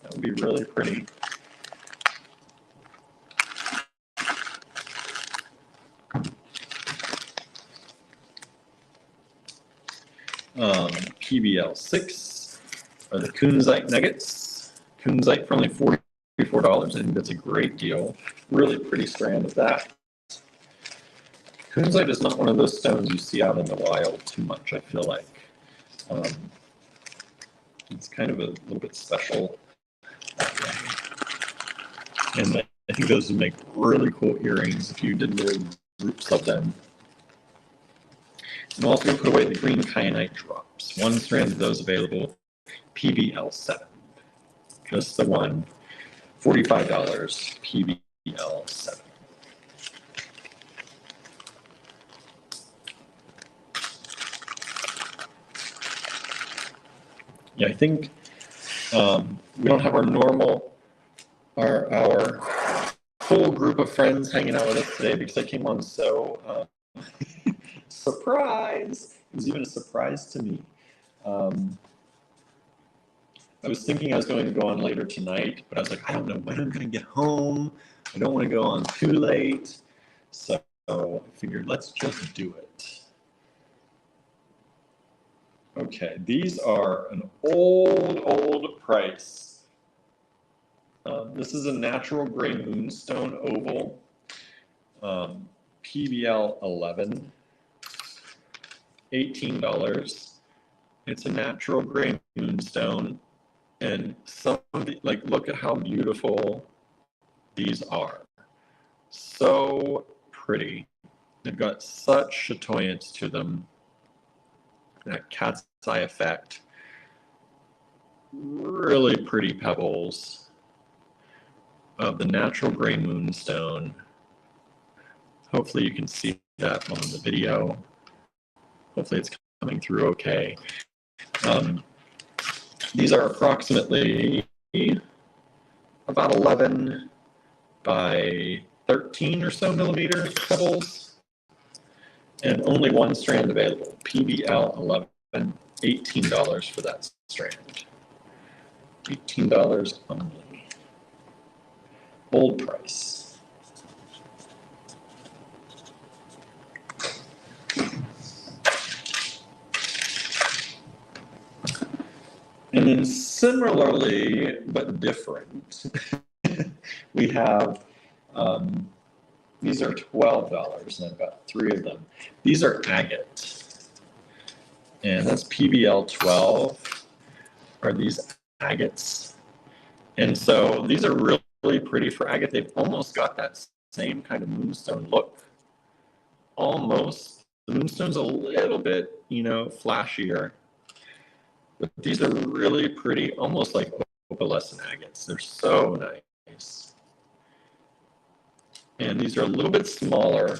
That would be really pretty. PBL 6 are the kunzite nuggets. Kunzite for only $44. I think that's a great deal. Really pretty strand of that. Kunzite is not one of those stones you see out in the wild too much, I feel like. It's kind of a little bit special. And I think those would make really cool earrings if you did little groups of them. I'm also going to put away the green kyanite drops. 1 strand of those available, PBL 7. Just the one, $45, PBL 7. Yeah, I think we don't have our normal, our full group of friends hanging out with us today because I came on so surprise. It was even a surprise to me. I was thinking I was going to go on later tonight, but I was like, I don't know when I'm going to get home. I don't want to go on too late. So I figured, let's just do it. Okay, these are an old price. This is a natural gray moonstone oval, PBL 11, $18. It's a natural gray moonstone, and some of the, like, look at how beautiful these are. So pretty. They've got such chatoyance to them. That cat's eye effect. Really pretty pebbles of the natural gray moonstone. Hopefully you can see that on the video. Hopefully it's coming through okay. These are approximately about 11 by 13 or so millimeter pebbles, and only 1 strand available. PBL 11, $18 for that strand. $18 only. Old price. And then similarly, but different, we have, these are $12, and I've got 3 of them. These are agate, and that's PBL 12, are these agates. And so these are really pretty for agate. They've almost got that same kind of moonstone look almost, the moonstone's a little bit, you know, flashier. But these are really pretty, almost like opalescent agates. They're so nice. And these are a little bit smaller.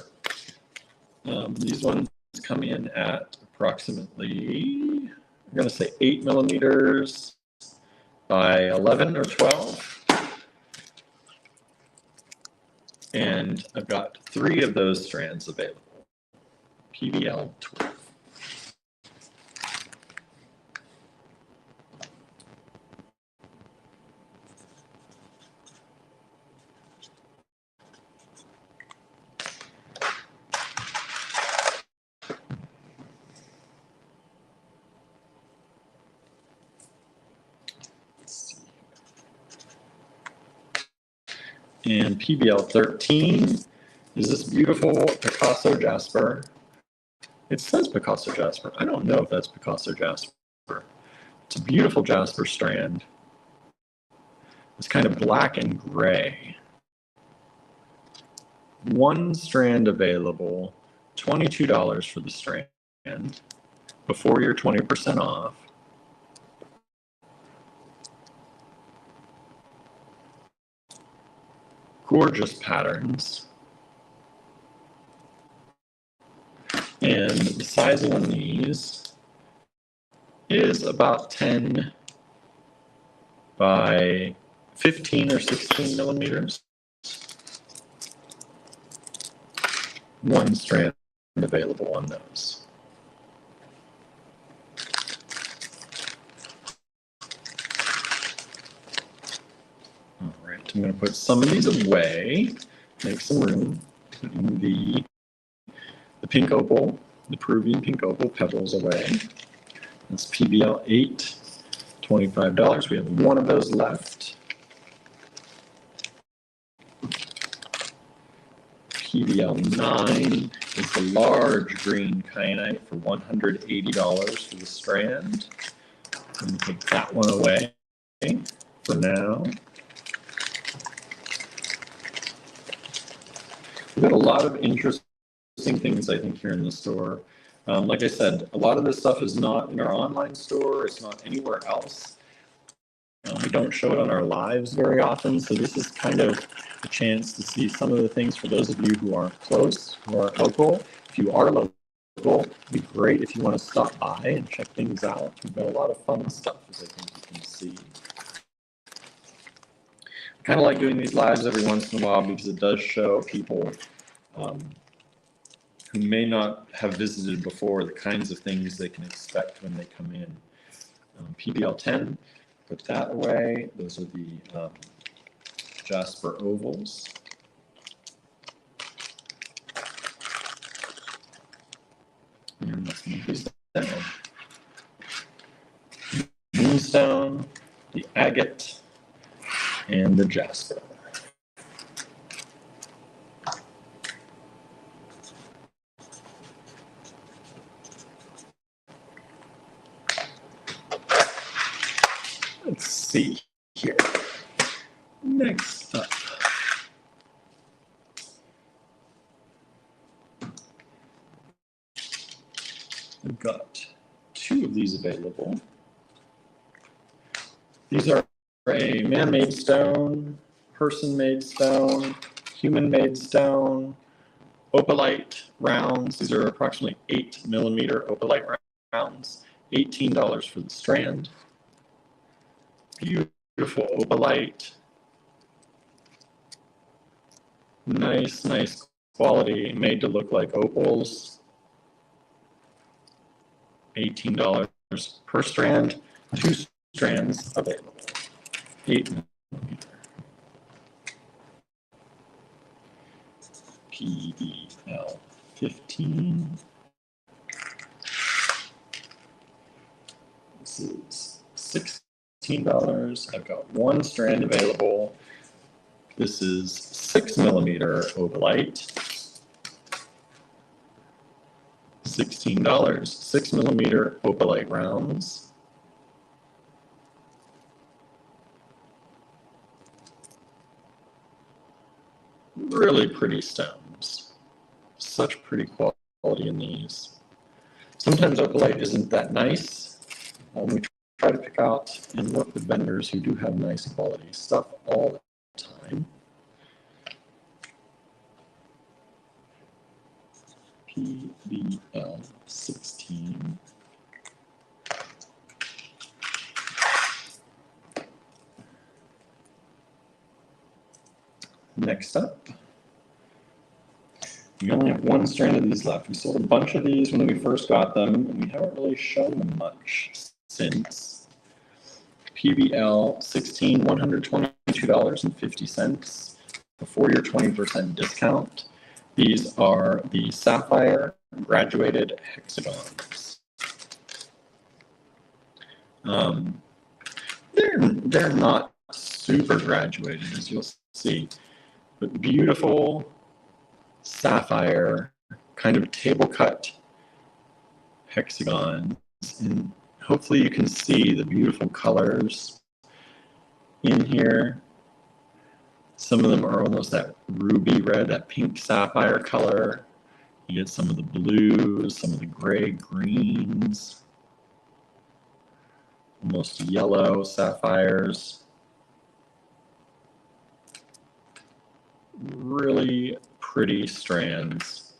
These ones come in at approximately, I'm going to say 8 millimeters by 11 or 12. And I've got 3 of those strands available. PBL 12. And PBL 13 is this beautiful Picasso jasper. It says Picasso jasper. I don't know if that's Picasso jasper. It's a beautiful jasper strand. It's kind of black and gray. 1 strand available, $22 for the strand before your 20% off. Gorgeous patterns. And the size of one of these is about 10 by 15 or 16 millimeters. 1 strand available on those. All right, I'm going to put some of these away, make some room, putting the pink opal, the Peruvian pink opal petals away. That's PBL 8, $25. We have 1 of those left. PBL 9 is the large green kyanite for $180 for the strand. I'm going to put that one away for now. We've got a lot of interesting things, I think, here in the store. Like I said, a lot of this stuff is not in our online store. It's not anywhere else. We don't show it on our lives very often, so this is kind of a chance to see some of the things for those of you who aren't close, who aren't local. If you are local, it'd be great if you want to stop by and check things out. We've got a lot of fun stuff, as I think you can see. I kind of like doing these lives every once in a while because it does show people who may not have visited before the kinds of things they can expect when they come in. PBL 10, put that away. Those are the jasper ovals. And let's move these down. Moonstone, the agate, and the jasper. Let's see here. Next up, we've got 2 of these available. These are a man-made stone, person-made stone, human-made stone, opalite rounds. These are approximately 8 millimeter opalite rounds, $18 for the strand. Beautiful opalite. Nice quality, made to look like opals. $18 per strand, 2 strands available. 8 millimeter. PBL 15. This is $16. I've got 1 strand available. This is 6 millimeter opalite. $16. 6 millimeter opalite rounds. Really pretty stones. Such pretty quality in these. Sometimes opalite isn't that nice. We try to pick out and work with vendors who do have nice quality stuff all the time. PBL 16. Next up, we only have one strand of these left. We sold a bunch of these when we first got them, and we haven't really shown them much since. PBL 16, $122.50 before your 20% discount. These are the sapphire graduated hexagons. They're not super graduated, as you'll see, but beautiful sapphire, kind of table cut hexagons, and hopefully you can see the beautiful colors in here. Some of them are almost that ruby red, that pink sapphire color. You get some of the blues, some of the gray greens, almost yellow sapphires. Really pretty strands.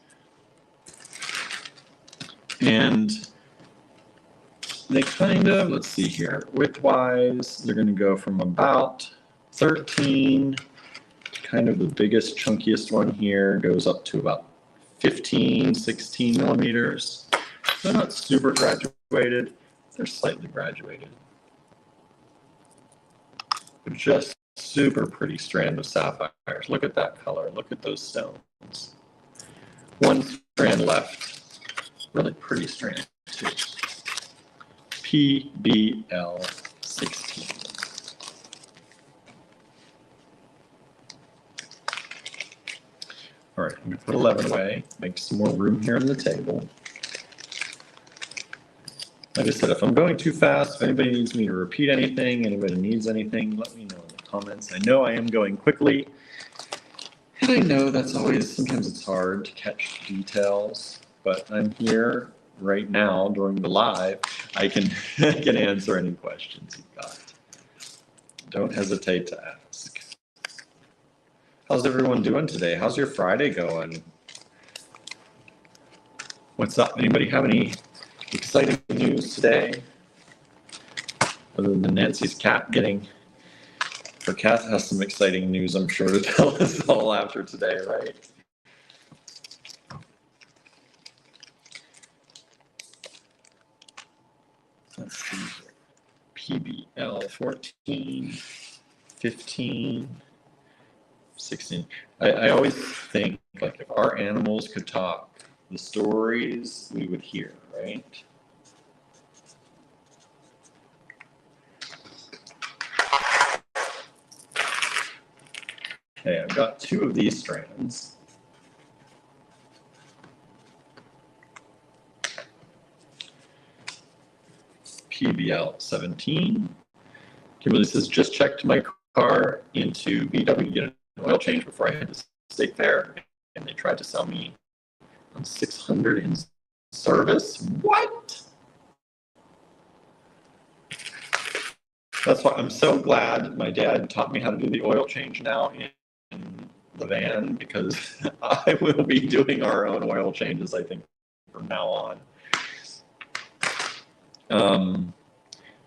And they kind of, let's see here, width-wise, they're going to go from about 13, kind of the biggest, chunkiest one here, goes up to about 15, 16 millimeters. They're not super graduated, they're slightly graduated. But just super pretty strand of sapphires. Look at that color, look at those stones. One strand left. Really pretty strand too. PBL 16. All right, I'm going to put 11 away, make some more room here on the table. Like I said, if I'm going too fast, if anybody needs me to repeat anything, anybody needs anything, let me know in the comments. I know I am going quickly, and I know that's always, sometimes it's hard to catch details, but I'm here right now during the live. I can answer any questions you've got. Don't hesitate to ask. How's everyone doing today? How's your Friday going? What's up? Anybody have any exciting news today? Other than Nancy's cat getting, her cat has some exciting news, I'm sure, to tell us all after today, right? Let's see here. PBL 14, 15, 16. I always think, like, if our animals could talk, the stories we would hear, right? Okay, I've got two of these strands. PBL 17. Kimberly says, just checked my car into VW to get an oil change before I had to state fair, and they tried to sell me on $600 in service. What? That's why I'm so glad my dad taught me how to do the oil change now in the van, because I will be doing our own oil changes, I think, from now on.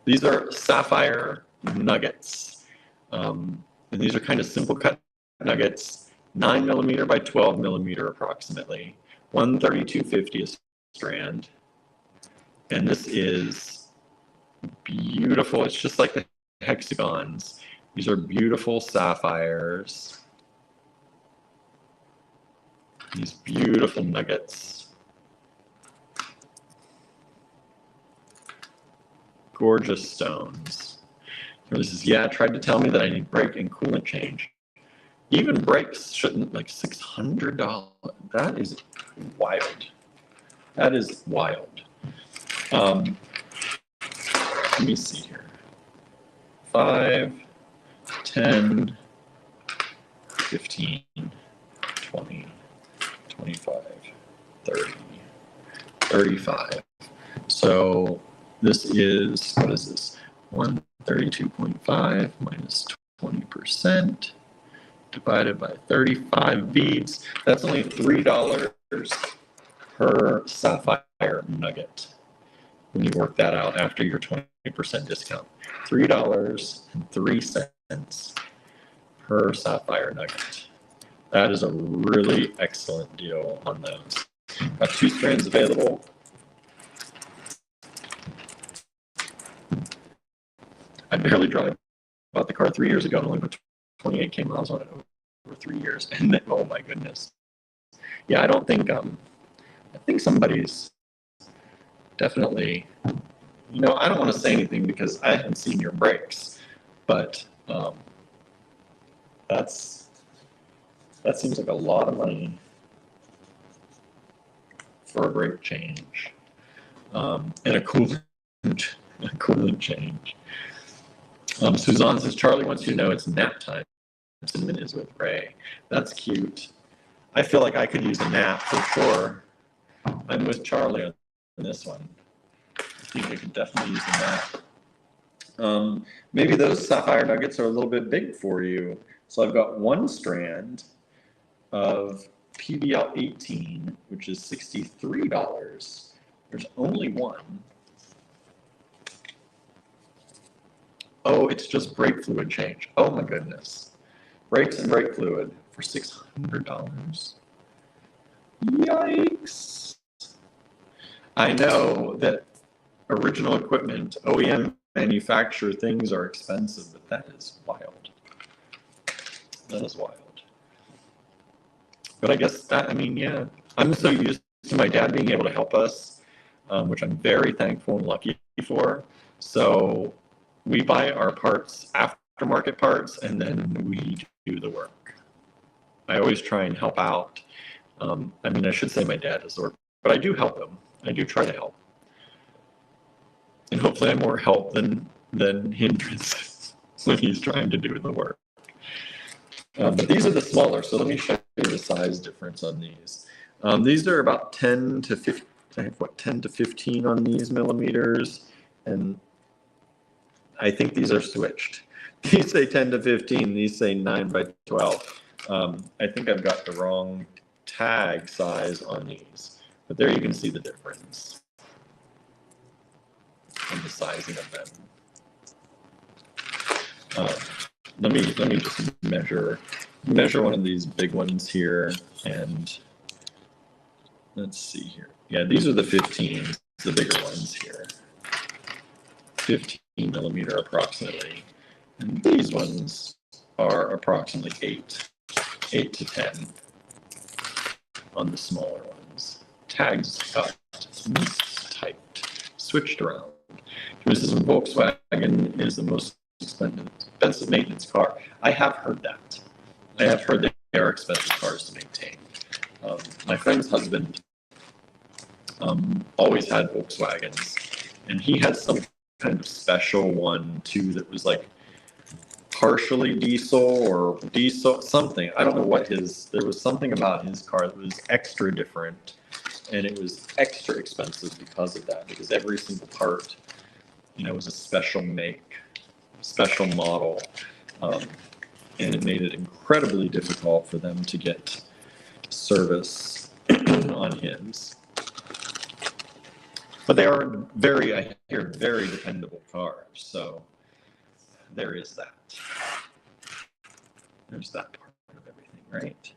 These are sapphire nuggets. And these are kind of simple cut nuggets, 9 millimeter by 12 millimeter approximately, 132.50 a strand. And this is beautiful. It's just like the hexagons. These are beautiful sapphires. These beautiful nuggets. Gorgeous stones. This is, yeah, tried to tell me that I need brake and coolant change. Even brakes shouldn't, like $600. That is wild. That is wild. Let me see here. 5, 10, 15, 20, 25. 30, 35. So this is, what is this? 132.5 minus 20% divided by 35 beads. That's only $3 per sapphire nugget when you work that out after your 20% discount. $3.03 per sapphire nugget. That is a really excellent deal on those. Got 2 strands available. I barely bought the car 3 years ago and only put 28K miles on it over 3 years. And then, oh my goodness. Yeah, I don't think, I think somebody's definitely, you know, I don't want to say anything because I haven't seen your brakes, but that seems like a lot of money for a brake change and a coolant change. Suzanne says, Charlie wants you to know it's nap time. Cinnamon is with Ray. That's cute. I feel like I could use a nap for sure. I'm with Charlie on this one. I think I could definitely use a nap. Maybe those sapphire nuggets are a little bit big for you. So I've got 1 strand of PBL 18, which is $63. There's only 1. Oh, it's just brake fluid change. Oh my goodness. Brakes and brake fluid for $600. Yikes. I know that original equipment, OEM manufacturer things are expensive, but that is wild. That is wild. But I guess that, I mean, yeah, I'm so used to my dad being able to help us, which I'm very thankful and lucky for. So we buy our parts, aftermarket parts, and then we do the work. I always try and help out. I mean, I should say my dad does the work, but I do help him. I do try to help. And hopefully I'm more help than hindrance when he's trying to do the work. But these are the smaller, so let me show you the size difference on these. These are about 10 to 15, I have what, 10 to 15 on these millimeters, and I think these are switched. These say 10 to 15, these say 9 by 12. I think I've got the wrong tag size on these, but there you can see the difference in the sizing of them. Let me just measure one of these big ones here, and let's see here. Yeah, these are the 15s, the bigger ones here. 15 millimeter approximately. And these ones are approximately 8 to 10 on the smaller ones. Tags cut, typed, switched around. This is Volkswagen is the most expensive maintenance car. I have heard that. I have heard that they are expensive cars to maintain. My friend's husband always had Volkswagens, and he had some kind of special one too that was like partially diesel or diesel something. I don't know what there was something about his car that was extra different, and it was extra expensive because of that, because every single part, you know, was a special make, special model, and it made it incredibly difficult for them to get service on his. But they are I hear, very dependable cars. So there is that. There's that part of everything, right?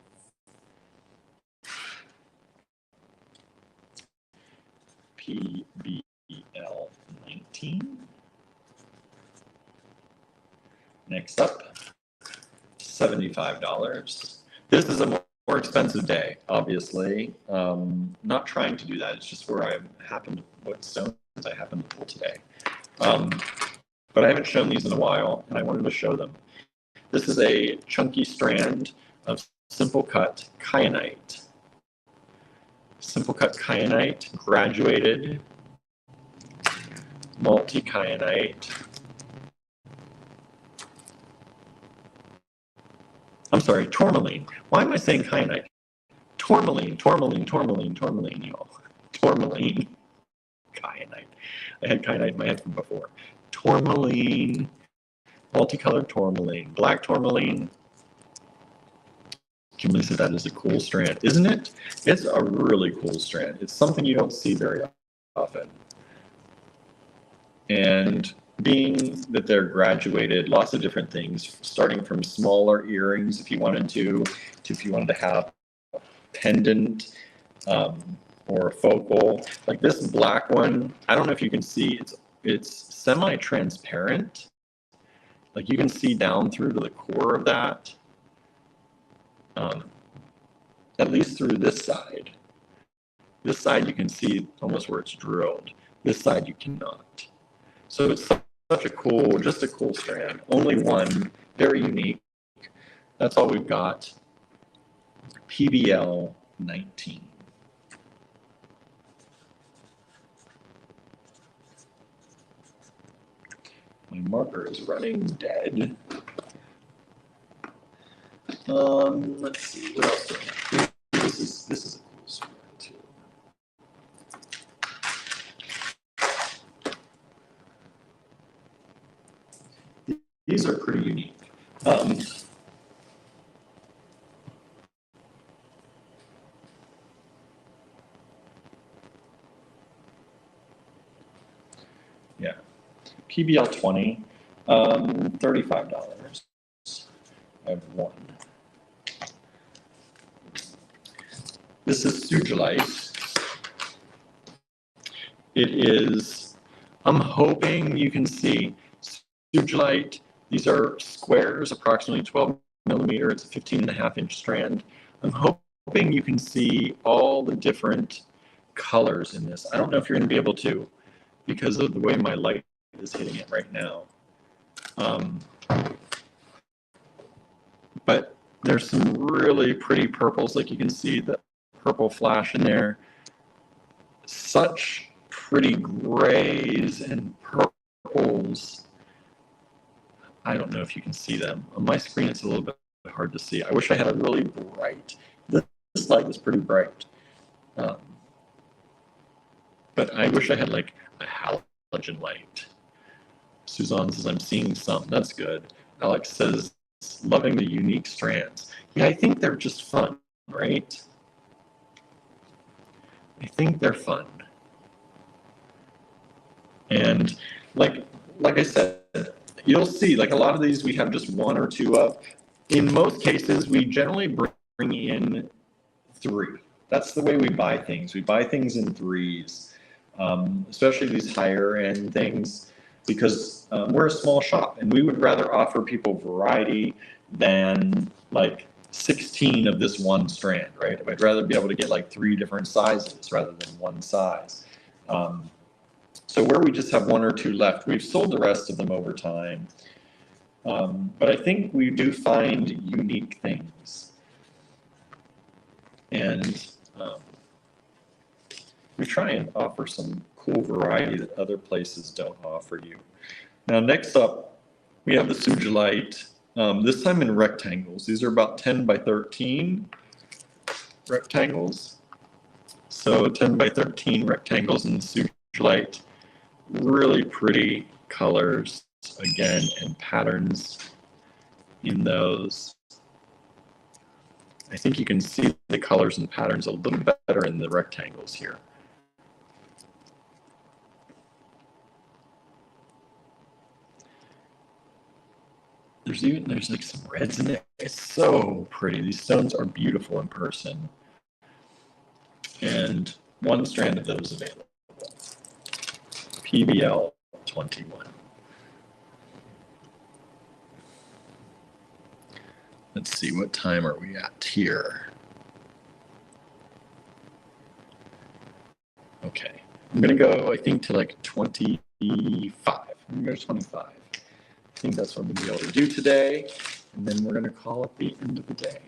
PBL 19. Next up, $75. This is a more expensive day, obviously. Not trying to do that. It's just where I happen to, what stones I happen to pull today. But I haven't shown these in a while, and I wanted to show them. This is a chunky strand of simple cut kyanite. Simple cut kyanite, graduated multi-kyanite. I'm sorry, tourmaline. Why am I saying kyanite? tourmaline, y'all. Tourmaline. Kyanite. I had kyanite in my head from before. Tourmaline, multicolored tourmaline, black tourmaline. Kimberly said that is a cool strand, isn't it? It's a really cool strand. It's something you don't see very often. And being that they're graduated, lots of different things, starting from smaller earrings if you wanted to if you wanted to have a pendant or a focal. Like this black one, I don't know if you can see, it's semi-transparent. Like you can see down through to the core of that, at least through this side. This side you can see almost where it's drilled. This side you cannot. So it's such a cool, just a cool strand. Only one, very unique. That's all we've got. PBL 19. My marker is running dead. Let's see, what else do I have? This is a cool strand too. These are pretty unique. Yeah, PBL 20, $35. I have one. This is Sugilite. It is, I'm hoping you can see Sugilite. These are squares, approximately 12 millimeter. It's a 15.5-inch strand. I'm hoping you can see all the different colors in this. I don't know if you're going to be able to because of the way my light is hitting it right now. But there's some really pretty purples, like you can see the purple flash in there. Such pretty grays and purples. I don't know if you can see them. On my screen, it's a little bit hard to see. I wish I had a really bright. This light is pretty bright. But I wish I had like a halogen light. Suzanne says, I'm seeing some. That's good. Alex says, loving the unique strands. Yeah, I think they're just fun, right? I think they're fun. And like I said, you'll see, like a lot of these we have just one or two of. In most cases, we generally bring in 3. That's the way we buy things. We buy things in 3s, especially these higher end things, because we're a small shop and we would rather offer people variety than like 16 of this one strand, right? I'd rather be able to get like 3 different sizes rather than one size. So where we just have 1 or 2 left, we've sold the rest of them over time. But I think we do find unique things. And we try and offer some cool variety that other places don't offer you. Now, next up, we have the Sugilite, this time in rectangles. These are about 10 by 13 rectangles. So 10 by 13 rectangles in the Sugilite. Really pretty colors, again, and patterns in those. I think you can see the colors and patterns a little better in the rectangles here. There's like some reds in it. It's so pretty. These stones are beautiful in person. And 1 strand of those available. PBL 21. Let's see, what time are we at here? Okay, I'm gonna go, I think, to like 25. I'm gonna go to 25. I think that's what I'm gonna be able to do today. And then we're gonna call it the end of the day.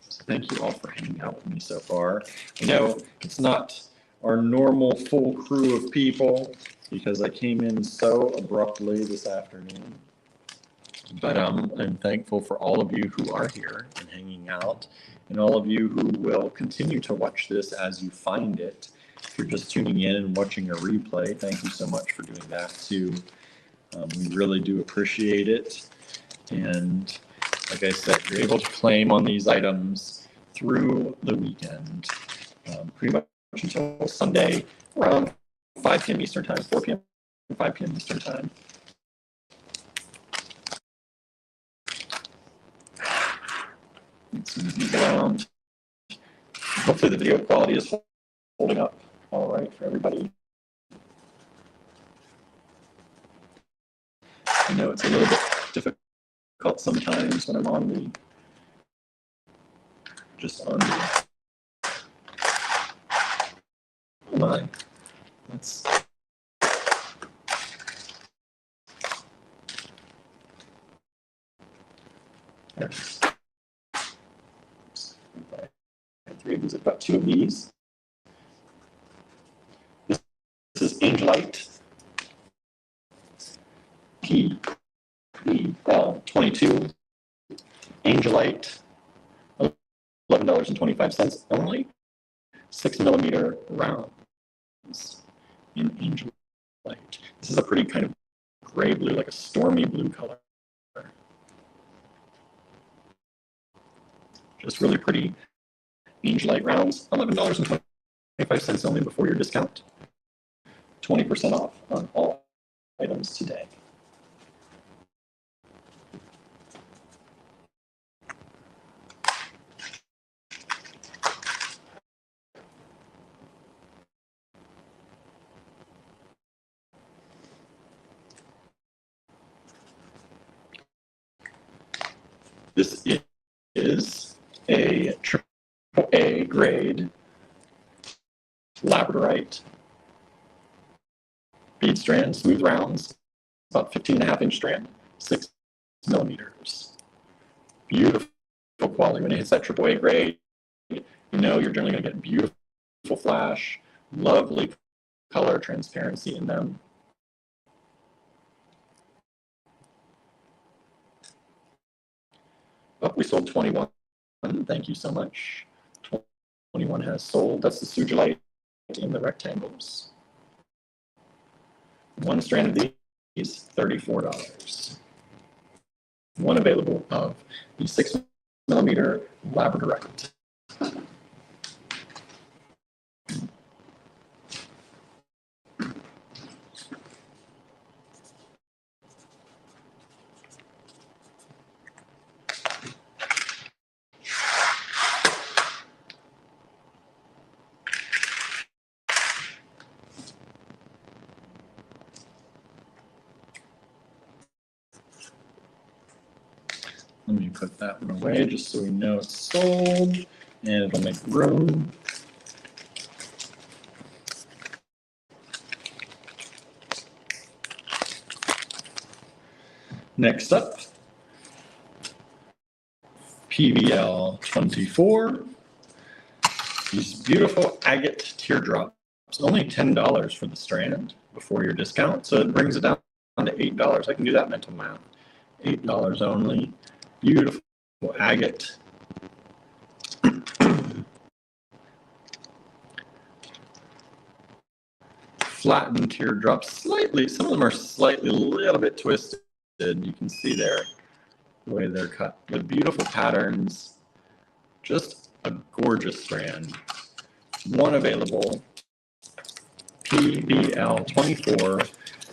So thank you all for hanging out with me so far. I know it's not our normal full crew of people because I came in so abruptly this afternoon. But I'm thankful for all of you who are here and hanging out and all of you who will continue to watch this as you find it. If you're just tuning in and watching a replay, thank you so much for doing that too. We really do appreciate it. And like I said, you're able to claim on these items through the weekend, pretty much until Sunday around 5 p.m. Eastern Time, 4 p.m., 5 p.m. Eastern Time. Let's move around. Hopefully the video quality is holding up all right for everybody. I know it's a little bit difficult sometimes when I'm on the hold on. Let's three of these. I've got two of these. This is Angelite PBL22. Angelite, $11.25 only. 6mm rounds in Angelite. This is a pretty kind of gray blue, like a stormy blue color. Just really pretty Angelite rounds, $11.25 only before your discount. 20% off on all items today. This is a AAA grade labradorite bead strand, smooth rounds, about 15.5-inch strand, 6mm. Beautiful quality. When it hits that AAA grade, you know you're generally going to get beautiful flash, lovely color transparency in them. Oh, we sold 21. Thank you so much. 21 has sold. That's the Sugilite in the rectangles. One strand of these, $34. One available of the 6mm labradorite. Let me put that one away just so we know it's sold, and it'll make room. Next up, PBL 24. These beautiful agate teardrops. Only $10 for the strand before your discount, so it brings it down to $8. I can do that mental math. $8 only. Beautiful agate. Flattened teardrops slightly. Some of them are slightly a little bit twisted. You can see there the way they're cut. With beautiful patterns. Just a gorgeous strand. One available. PBL 24.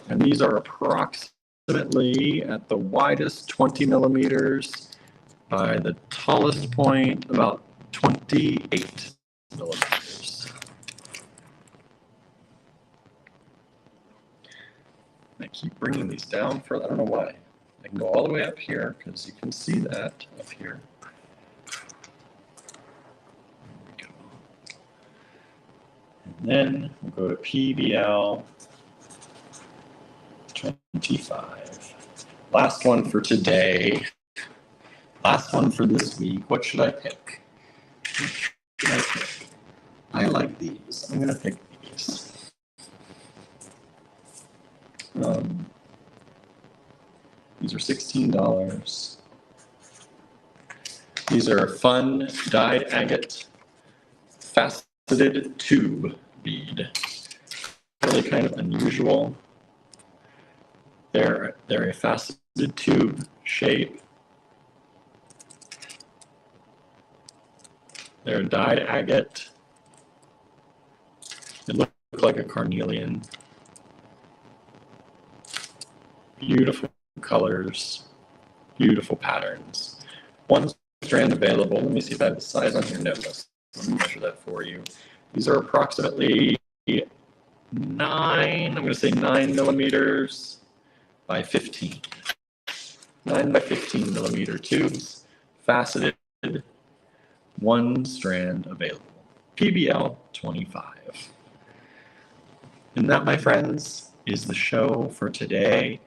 And these are approximately at the widest 20mm, by the tallest point about 28mm. I keep bringing these down for, I don't know why. I can go all the way up here because you can see that up here. There we go. And then we'll go to PBL 25. Last one for today. Last one for this week. What should I pick? I like these. I'm going to pick these. These are $16. These These are fun dyed agate faceted tube bead. Really kind of unusual. They're a faceted tube shape. They're dyed agate. They look like a carnelian. Beautiful colors, beautiful patterns. One strand available. Let me see if I have the size on here. No, let me measure that for you. These are approximately 9 millimeters by 15. 9 by 15 millimeter tubes, faceted, one strand available. PBL 25. And that, my friends, is the show for today.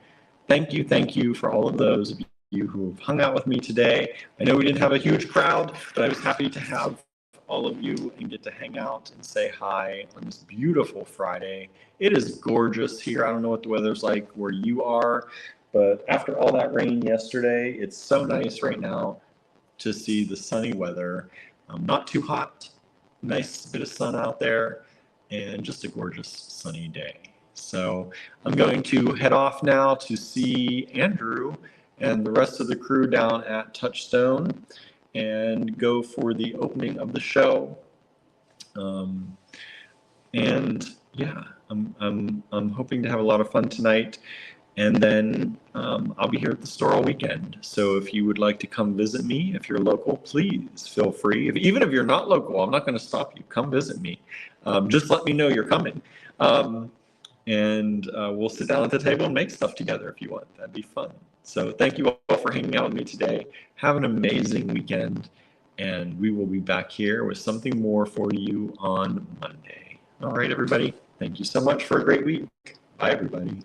Thank you for all of those of you who have hung out with me today. I know we didn't have a huge crowd, but I was happy to have all of you and get to hang out and say hi on this beautiful Friday. It is gorgeous here. I don't know what the weather's like where you are, but after all that rain yesterday, it's so nice right now to see the sunny weather. Not too hot, nice bit of sun out there, and just a gorgeous sunny day. So I'm going to head off now to see Andrew and the rest of the crew down at Touchstone and go for the opening of the show. And yeah, I'm hoping to have a lot of fun tonight. And then I'll be here at the store all weekend. So if you would like to come visit me, if you're local, please feel free. Even if you're not local, I'm not going to stop you. Come visit me. Just let me know you're coming. And we'll sit down at the table and make stuff together if you want. That'd be fun. So thank you all for hanging out with me today. Have an amazing weekend. And we will be back here with something more for you on Monday. All right, everybody. Thank you so much for a great week. Bye, everybody.